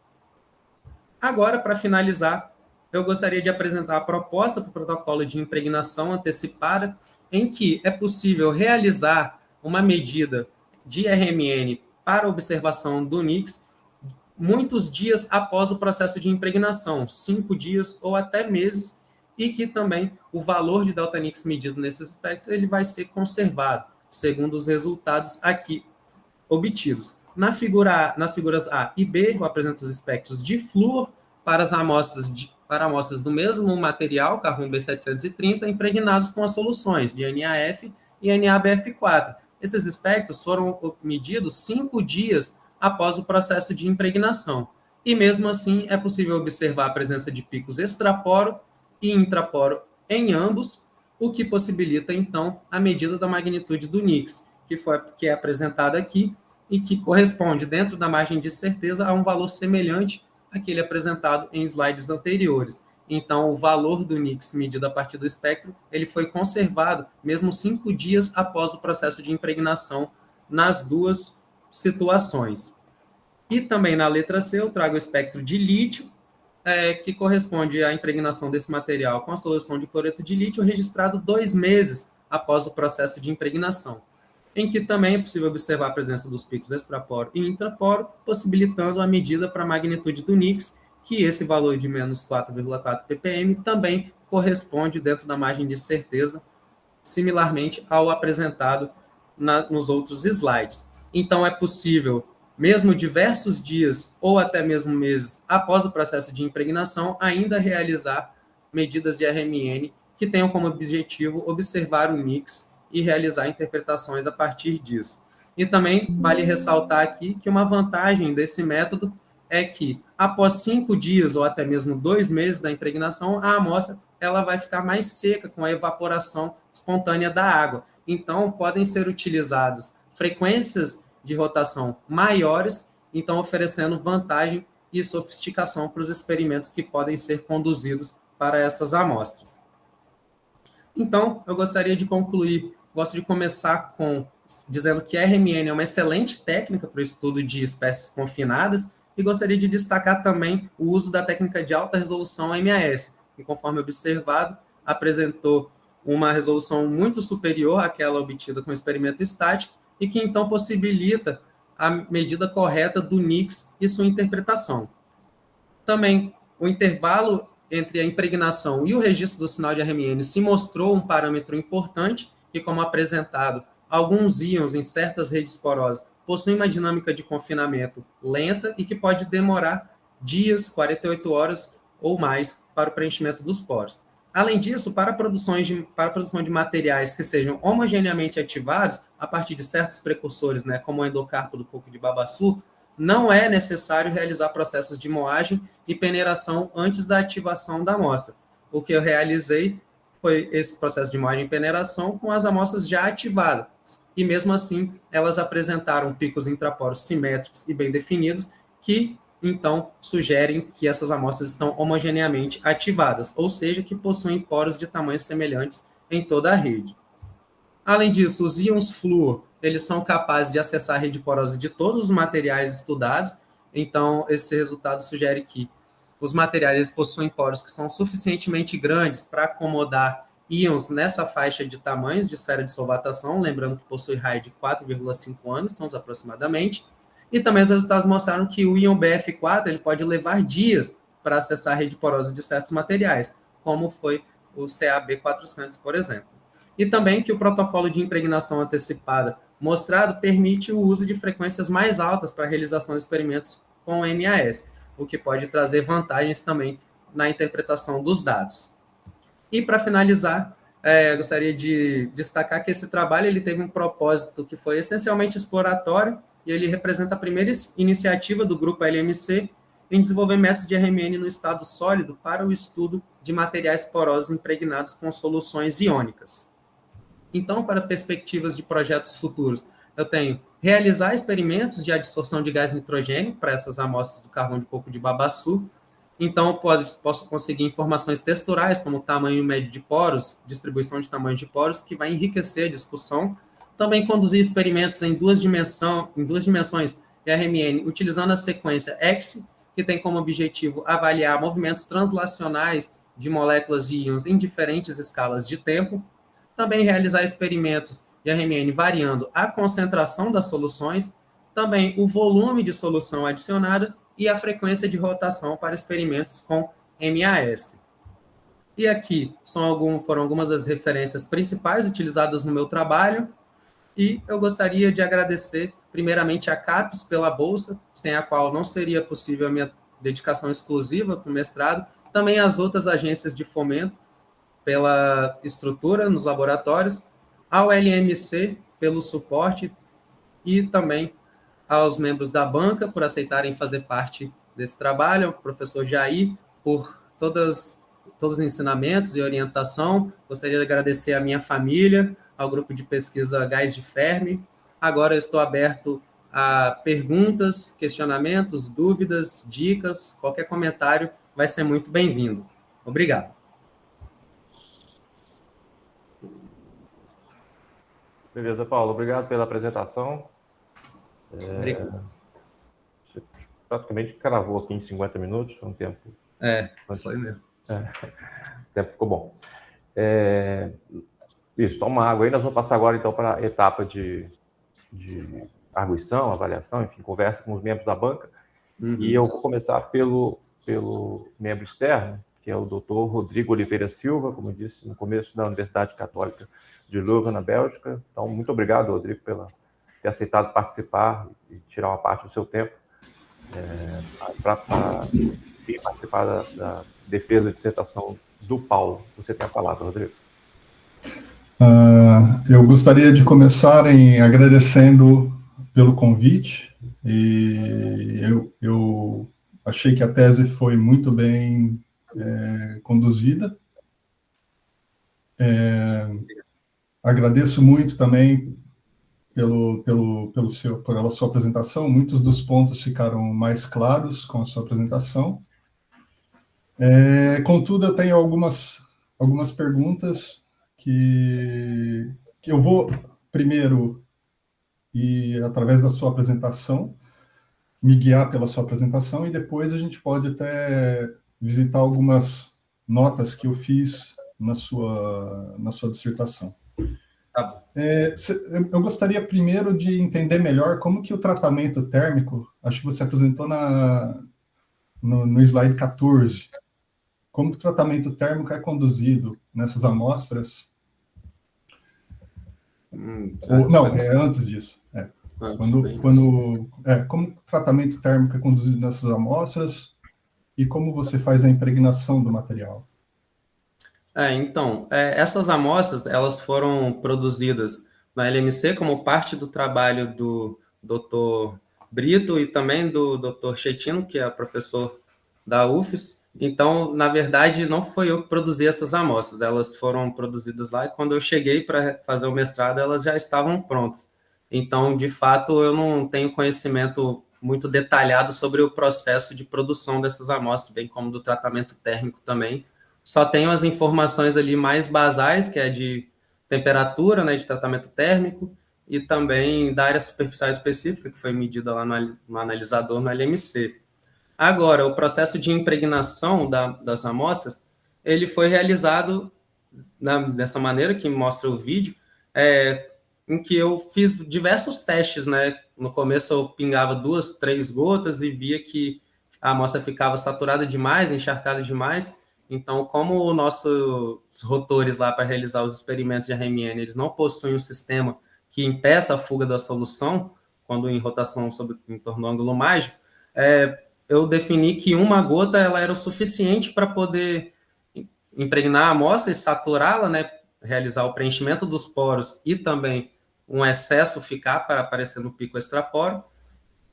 Agora, para finalizar, eu gostaria de apresentar a proposta para o protocolo de impregnação antecipada, em que é possível realizar uma medida de RMN para observação do Nix muitos dias após o processo de impregnação, 5 dias ou até meses, e que também o valor de ΔNix medido nesses aspectos ele vai ser conservado, segundo os resultados aqui obtidos. Nas figuras A e B, eu apresento os espectros de flúor para as amostras do mesmo material, carvão B730, impregnados com as soluções de NaF e NaBF4. Esses espectros foram medidos 5 dias após o processo de impregnação. E mesmo assim, é possível observar a presença de picos extraporo e intraporo em ambos, o que possibilita, então, a medida da magnitude do Nix, que é apresentada aqui e que corresponde, dentro da margem de certeza, a um valor semelhante aquele apresentado em slides anteriores. Então, o valor do NIX medido a partir do espectro, ele foi conservado mesmo 5 dias após o processo de impregnação nas duas situações. E também na letra C eu trago o espectro de lítio, que corresponde à impregnação desse material com a solução de cloreto de lítio, registrado 2 meses após o processo de impregnação, em que também é possível observar a presença dos picos extraporo e intraporo, possibilitando a medida para a magnitude do NIX, que esse valor de menos 4,4 ppm também corresponde dentro da margem de certeza, similarmente ao apresentado nos outros slides. Então, é possível, mesmo diversos dias ou até mesmo meses após o processo de impregnação, ainda realizar medidas de RMN que tenham como objetivo observar o NIX e realizar interpretações a partir disso. E também vale ressaltar aqui que uma vantagem desse método é que, após 5 dias ou até mesmo 2 meses da impregnação, a amostra ela vai ficar mais seca com a evaporação espontânea da água. Então, podem ser utilizadas frequências de rotação maiores, então oferecendo vantagem e sofisticação para os experimentos que podem ser conduzidos para essas amostras. Então, eu gostaria de concluir, gosto de começar dizendo que RMN é uma excelente técnica para o estudo de espécies confinadas e gostaria de destacar também o uso da técnica de alta resolução MAS, que, conforme observado, apresentou uma resolução muito superior àquela obtida com o experimento estático e que, então, possibilita a medida correta do NIX e sua interpretação. Também, o intervalo entre a impregnação e o registro do sinal de RMN se mostrou um parâmetro importante e, como apresentado, alguns íons em certas redes porosas possuem uma dinâmica de confinamento lenta e que pode demorar dias, 48 horas ou mais para o preenchimento dos poros. Além disso, para a produção de materiais que sejam homogeneamente ativados a partir de certos precursores, como o endocarpo do coco de babaçu, não é necessário realizar processos de moagem e peneiração antes da ativação da amostra. O que eu realizei foi esse processo de moagem e peneiração com as amostras já ativadas. E mesmo assim, elas apresentaram picos intraporos simétricos e bem definidos, que então sugerem que essas amostras estão homogeneamente ativadas, ou seja, que possuem poros de tamanhos semelhantes em toda a rede. Além disso, os íons flúor, eles são capazes de acessar a rede porosa de todos os materiais estudados, então esse resultado sugere que os materiais possuem poros que são suficientemente grandes para acomodar íons nessa faixa de tamanhos de esfera de solvatação, lembrando que possui raio de 4,5 angstroms aproximadamente, e também os resultados mostraram que o íon BF4 ele pode levar dias para acessar a rede porosa de certos materiais, como foi o CaB400, por exemplo. E também que o protocolo de impregnação antecipada mostrado permite o uso de frequências mais altas para a realização de experimentos com MAS, o que pode trazer vantagens também na interpretação dos dados. E, para finalizar, eu gostaria de destacar que esse trabalho ele teve um propósito que foi essencialmente exploratório e ele representa a primeira iniciativa do grupo LMC em desenvolver métodos de RMN no estado sólido para o estudo de materiais porosos impregnados com soluções iônicas. Então, para perspectivas de projetos futuros, eu tenho realizar experimentos de adsorção de gás nitrogênio para essas amostras do carvão de coco de babaçu. Então, posso conseguir informações texturais, como tamanho médio de poros, distribuição de tamanhos de poros, que vai enriquecer a discussão. Também conduzir experimentos em duas dimensões de RMN, utilizando a sequência X, que tem como objetivo avaliar movimentos translacionais de moléculas e íons em diferentes escalas de tempo. Também realizar experimentos de RMN variando a concentração das soluções, também o volume de solução adicionada e a frequência de rotação para experimentos com MAS. E aqui foram algumas das referências principais utilizadas no meu trabalho, e eu gostaria de agradecer primeiramente a CAPES pela bolsa, sem a qual não seria possível a minha dedicação exclusiva para o mestrado, também as outras agências de fomento pela estrutura nos laboratórios, ao LMC pelo suporte e também aos membros da banca por aceitarem fazer parte desse trabalho, ao professor Jair por todos os ensinamentos e orientação. Gostaria de agradecer à minha família, ao grupo de pesquisa Gás de Fermi. Agora eu estou aberto a perguntas, questionamentos, dúvidas, dicas, qualquer comentário vai ser muito bem-vindo. Obrigado. Beleza, Paulo. Obrigado pela apresentação. Obrigado. Você praticamente cravou aqui em 50 minutos, um tempo. Foi mesmo. O tempo ficou bom. Isso, toma água aí. Nós vamos passar agora, então, para a etapa de arguição, avaliação, enfim, conversa com os membros da banca. E eu vou começar pelo membro externo, que é o doutor Rodrigo Oliveira Silva, como eu disse no começo, da Universidade Católica de Leuven, na Bélgica. Então, muito obrigado, Rodrigo, por ter aceitado participar e tirar uma parte do seu tempo para participar da defesa de dissertação do Paulo. Você tem a palavra, Rodrigo. Eu gostaria de começar agradecendo pelo convite, e eu achei que a tese foi muito bem conduzida. Agradeço muito também pela sua apresentação. Muitos dos pontos ficaram mais claros com a sua apresentação. Contudo, eu tenho algumas perguntas que eu vou primeiro, e através da sua apresentação, me guiar pela sua apresentação, e depois a gente pode até visitar algumas notas que eu fiz na sua dissertação. Tá bom. Eu gostaria primeiro de entender melhor como que o tratamento térmico, acho que você apresentou no slide 14, como que o tratamento térmico é conduzido nessas amostras. Antes disso. Como o tratamento térmico é conduzido nessas amostras e como você faz a impregnação do material. Essas amostras, elas foram produzidas na LMC como parte do trabalho do Dr. Brito e também do Dr. Chetino, que é professor da UFES. Então, na verdade, não foi eu que produzi essas amostras, elas foram produzidas lá, e quando eu cheguei para fazer o mestrado, elas já estavam prontas. Então, de fato, eu não tenho conhecimento muito detalhado sobre o processo de produção dessas amostras, bem como do tratamento térmico também. Só tenho as informações ali mais basais, que é de temperatura, né, de tratamento térmico, e também da área superficial específica, que foi medida lá no analisador, no LMC. Agora, o processo de impregnação das amostras, ele foi realizado dessa maneira que mostra o vídeo, em que eu fiz diversos testes, né? No começo eu pingava 2, 3 gotas e via que a amostra ficava saturada demais, encharcada demais. Então, como os nossos rotores lá para realizar os experimentos de RMN, eles não possuem um sistema que impeça a fuga da solução, quando em rotação em torno do ângulo mágico, eu defini que uma gota ela era o suficiente para poder impregnar a amostra e saturá-la, né, realizar o preenchimento dos poros e também um excesso ficar para aparecer no pico extraporo,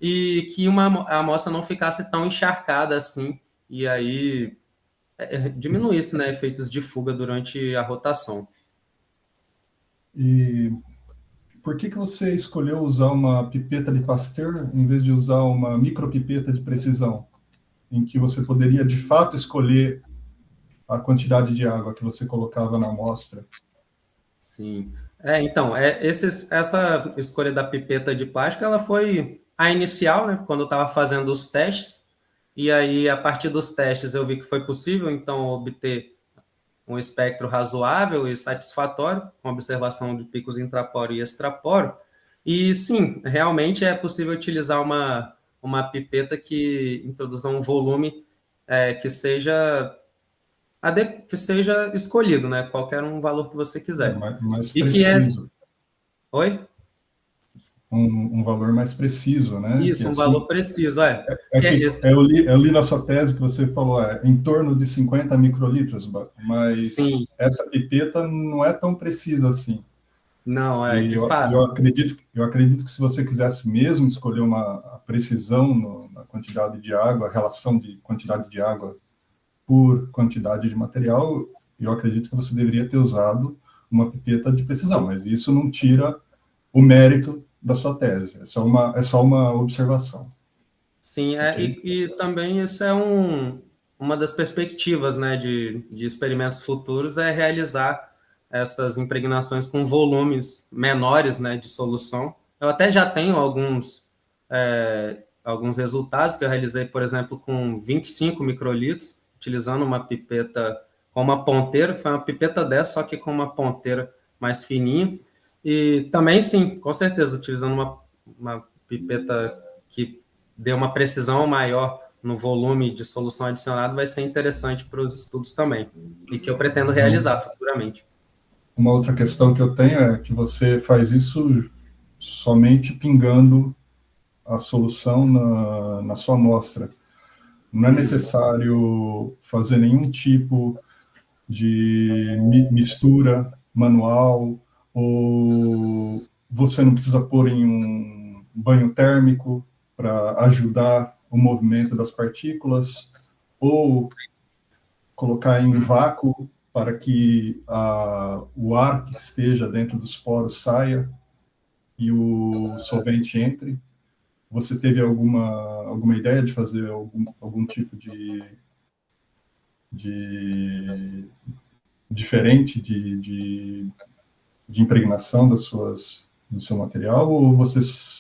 e que a amostra não ficasse tão encharcada assim, e aí diminuísse, né, efeitos de fuga durante a rotação. E por que você escolheu usar uma pipeta de Pasteur em vez de usar uma micropipeta de precisão, em que você poderia, de fato, escolher a quantidade de água que você colocava na amostra? Sim. Essa escolha da pipeta de plástico, ela foi a inicial, né, quando eu estava fazendo os testes, e aí, a partir dos testes, eu vi que foi possível, então, obter um espectro razoável e satisfatório, com observação de picos intraporo e extraporo. E sim, realmente é possível utilizar uma pipeta que introduza um volume que seja escolhido, né? Qualquer um valor que você quiser. Mais preciso. Oi? Um valor mais preciso, né? Isso, um valor preciso, Eu li na sua tese que você falou em torno de 50 microlitros, mas sim, essa pipeta não é tão precisa assim. Não, de fato. Eu acredito que se você quisesse mesmo escolher a precisão na quantidade de água, a relação de quantidade de água por quantidade de material, eu acredito que você deveria ter usado uma pipeta de precisão, mas isso não tira o mérito da sua tese. É só uma observação. Sim, Ok? e também isso é uma das perspectivas, né, de experimentos futuros, é realizar essas impregnações com volumes menores, né, de solução. Eu até já tenho alguns resultados que eu realizei, por exemplo, com 25 microlitros, utilizando uma pipeta com uma ponteira, foi uma pipeta dessa, só que com uma ponteira mais fininha. E também, sim, com certeza, utilizando uma pipeta que dê uma precisão maior no volume de solução adicionado, vai ser interessante para os estudos também, e que eu pretendo realizar futuramente. Uma outra questão que eu tenho é que você faz isso somente pingando a solução na sua amostra. Não é necessário fazer nenhum tipo de mistura manual, ou você não precisa pôr em um banho térmico para ajudar o movimento das partículas, ou colocar em vácuo para que o ar que esteja dentro dos poros saia e o solvente entre. Você teve alguma ideia de fazer algum tipo de diferente de impregnação do seu material, ou você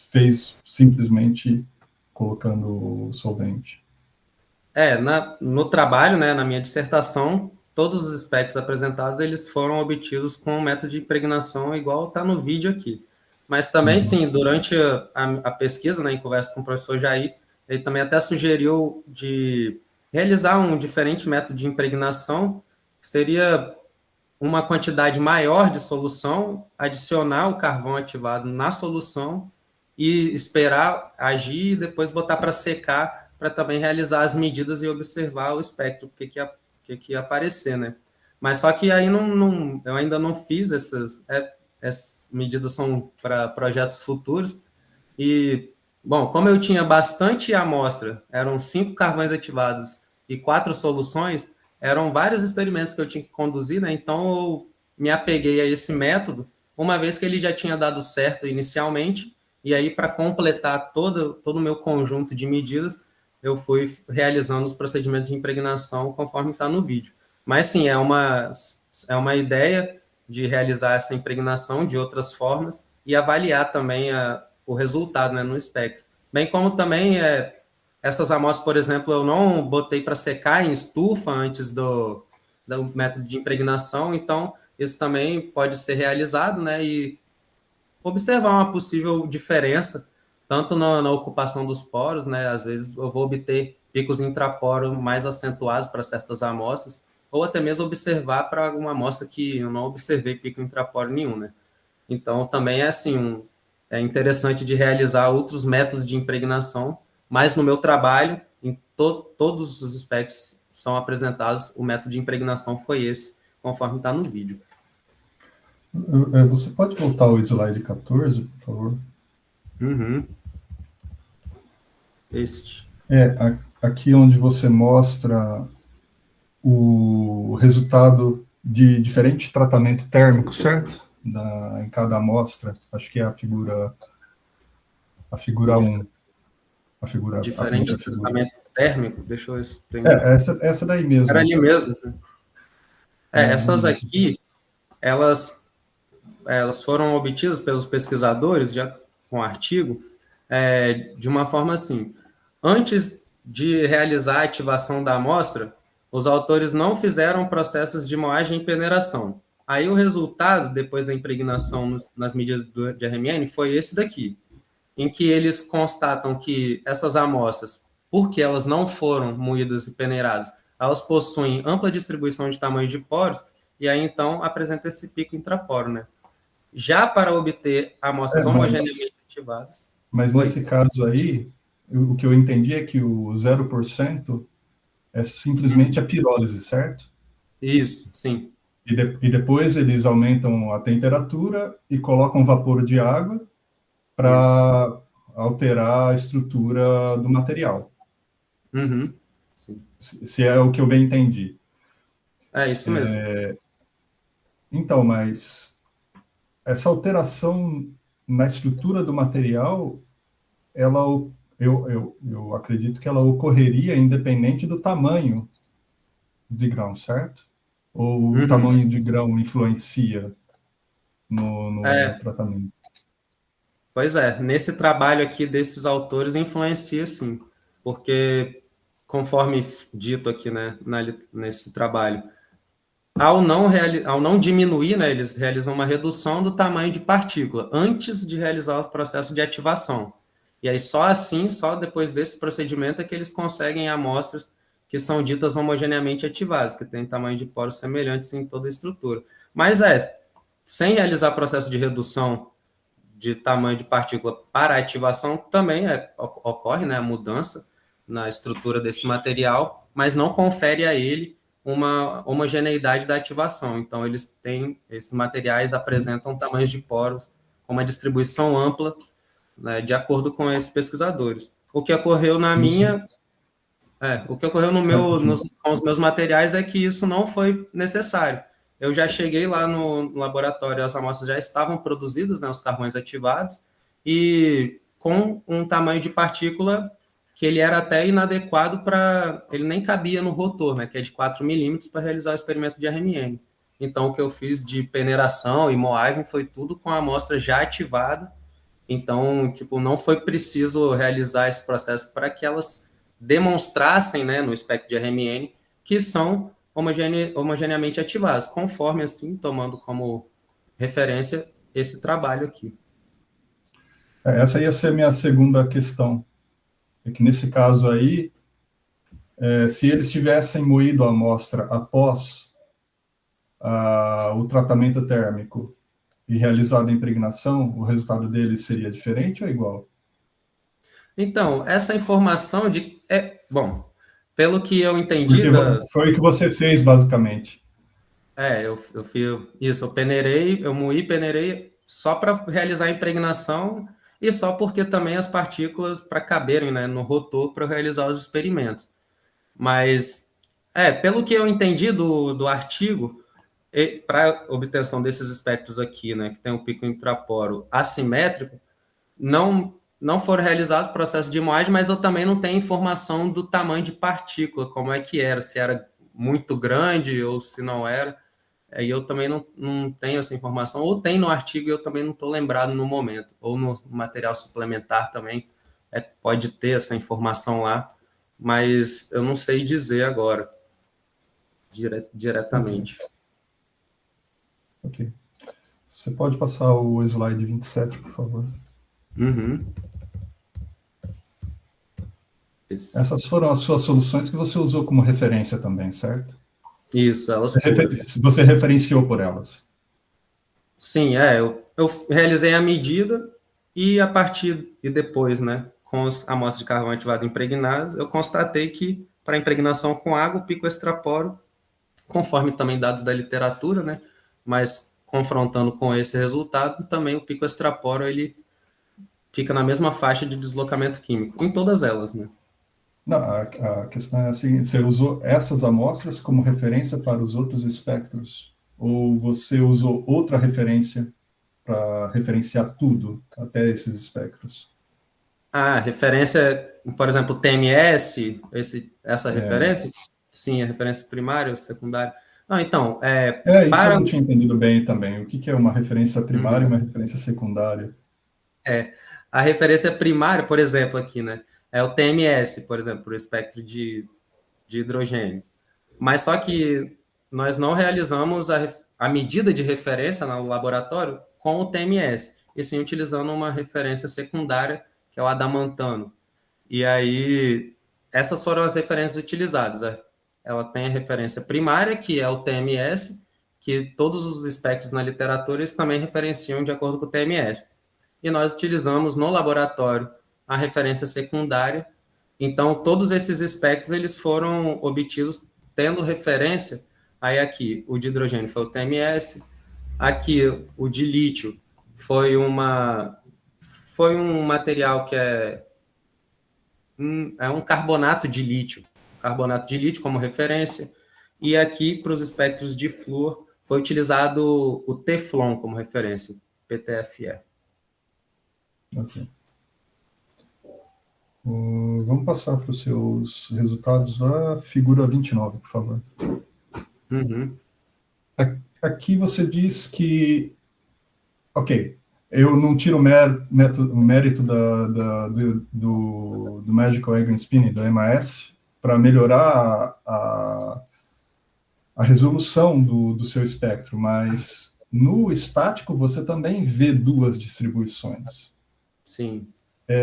fez simplesmente colocando solvente? No trabalho, né, na minha dissertação, todos os aspectos apresentados, eles foram obtidos com um método de impregnação igual está no vídeo aqui. Mas também, sim, durante a pesquisa, né, em conversa com o professor Jair, ele também até sugeriu de realizar um diferente método de impregnação, que seria uma quantidade maior de solução, adicionar o carvão ativado na solução e esperar agir e depois botar para secar, para também realizar as medidas e observar o espectro, o que ia aparecer, né? Mas só que aí eu ainda não fiz essas medidas, são para projetos futuros. E, bom, como eu tinha bastante amostra, eram 5 carvões ativados e 4 soluções, eram vários experimentos que eu tinha que conduzir, né? Então eu me apeguei a esse método, uma vez que ele já tinha dado certo inicialmente, e aí para completar todo o meu conjunto de medidas, eu fui realizando os procedimentos de impregnação conforme está no vídeo. Mas sim, é uma ideia de realizar essa impregnação de outras formas e avaliar também o resultado, né, no espectro. Bem como também essas amostras, por exemplo, eu não botei para secar em estufa antes do método de impregnação, então isso também pode ser realizado, né, e observar uma possível diferença, tanto na ocupação dos poros, né, às vezes eu vou obter picos intraporo mais acentuados para certas amostras, ou até mesmo observar para alguma amostra que eu não observei pico intraporo nenhum, né. Então, também é assim, é interessante de realizar outros métodos de impregnação, mas no meu trabalho, em todos os aspectos são apresentados, o método de impregnação foi esse, conforme está no vídeo. Você pode voltar ao slide 14, por favor? Uhum. Este. Aqui onde você mostra o resultado de diferente tratamento térmico, certo? Em cada amostra, acho que é a figura 1. A Diferente primeira do figura. tratamento térmico, deixa eu ver se tem. Essa daí mesmo. Era ali mesmo. Essas aqui, elas foram obtidas pelos pesquisadores, já com artigo, de uma forma assim. Antes de realizar a ativação da amostra, os autores não fizeram processos de moagem e peneiração. Aí o resultado, depois da impregnação nas medidas de RMN, foi esse daqui, em que eles constatam que essas amostras, porque elas não foram moídas e peneiradas, elas possuem ampla distribuição de tamanho de poros, e aí então apresenta esse pico intraporo, né? Já para obter amostras homogeneamente ativadas. Mas nesse caso aí, o que eu entendi é que o 0% é simplesmente a pirólise, certo? Isso, sim. E depois eles aumentam a temperatura e colocam vapor de água para alterar a estrutura do material. Uhum. Sim. Se é o que eu bem entendi. É isso mesmo. Então, mas essa alteração na estrutura do material, ela, eu acredito que ela ocorreria independente do tamanho de grão, certo? Ou o tamanho de grão influencia no tratamento? Pois é, nesse trabalho aqui desses autores influencia sim, porque conforme dito aqui, né, nesse trabalho, ao não diminuir, né, eles realizam uma redução do tamanho de partícula antes de realizar o processo de ativação. E aí só assim, só depois desse procedimento é que eles conseguem amostras que são ditas homogeneamente ativadas, que têm tamanho de poros semelhantes em toda a estrutura. Mas sem realizar processo de redução de tamanho de partícula para ativação, também ocorre, né, a mudança na estrutura desse material, mas não confere a ele uma homogeneidade da ativação. Então, esses materiais apresentam tamanhos de poros com uma distribuição ampla, né, de acordo com esses pesquisadores. O que ocorreu com os meus materiais é que isso não foi necessário. Eu já cheguei lá no laboratório, as amostras já estavam produzidas, né, os carvões ativados, e com um tamanho de partícula que ele era até inadequado ele nem cabia no rotor, né, que é de 4 milímetros, para realizar o experimento de RMN. Então, o que eu fiz de peneiração e moagem foi tudo com a amostra já ativada. Então, tipo, não foi preciso realizar esse processo para que elas demonstrassem, né, no espectro de RMN, que são homogeneamente ativadas, conforme, assim, tomando como referência esse trabalho aqui. Essa ia ser a minha segunda questão. É que nesse caso aí, se eles tivessem moído a amostra após o tratamento térmico e realizado a impregnação, o resultado deles seria diferente ou igual? Então, essa informação bom, pelo que eu entendi Porque foi o que você fez, basicamente. eu fiz isso, eu moí, peneirei só para realizar a impregnação e só porque também as partículas para caberem, né, no rotor para realizar os experimentos. Mas, pelo que eu entendi do artigo, para obtenção desses espectros aqui, né, que tem um pico intraporo assimétrico, não foram realizados processos de moagem, mas eu também não tenho informação do tamanho de partícula, como é que era, se era muito grande ou se não era. E eu também não tenho essa informação, ou tem no artigo e eu também não estou lembrado no momento, ou no material suplementar também pode ter essa informação lá, mas eu não sei dizer agora, diretamente. Ok. Você pode passar o slide 27, por favor? Uhum. Essas foram as suas soluções que você usou como referência também, certo? Isso, elas todas. Você referenciou por elas. Sim, eu realizei a medida e depois, né, com as amostras de carvão ativado impregnadas, eu constatei que para impregnação com água, o pico extraporo, conforme também dados da literatura, né, mas confrontando com esse resultado, também o pico extraporo ele fica na mesma faixa de deslocamento químico, em todas elas, né. Não, a questão é assim, você usou essas amostras como referência para os outros espectros? Ou você usou outra referência para referenciar tudo, até esses espectros? Referência, por exemplo, TMS, essa referência? Sim, a referência primária ou secundária. Não, então, isso eu não tinha entendido bem também. O que é uma referência primária e uma referência secundária? A referência primária, por exemplo, aqui, né, é o TMS, por exemplo, para o espectro de hidrogênio. Mas só que nós não realizamos a medida de referência no laboratório com o TMS, e sim utilizando uma referência secundária, que é o adamantano. E aí, essas foram as referências utilizadas. Ela tem a referência primária, que é o TMS, que todos os espectros na literatura eles também referenciam de acordo com o TMS. E nós utilizamos no laboratório a referência secundária. Então, todos esses espectros eles foram obtidos tendo referência. Aí aqui, o de hidrogênio foi o TMS, aqui o de lítio foi um material que é um carbonato de lítio como referência, e aqui para os espectros de flúor foi utilizado o Teflon como referência, PTFE. Ok. Vamos passar para os seus resultados. A figura 29, por favor. Uhum. Aqui você diz que, ok, eu não tiro o mérito do Magical Eigen Spinning, do MAS, para melhorar a resolução do seu espectro, mas no estático você também vê duas distribuições. Sim.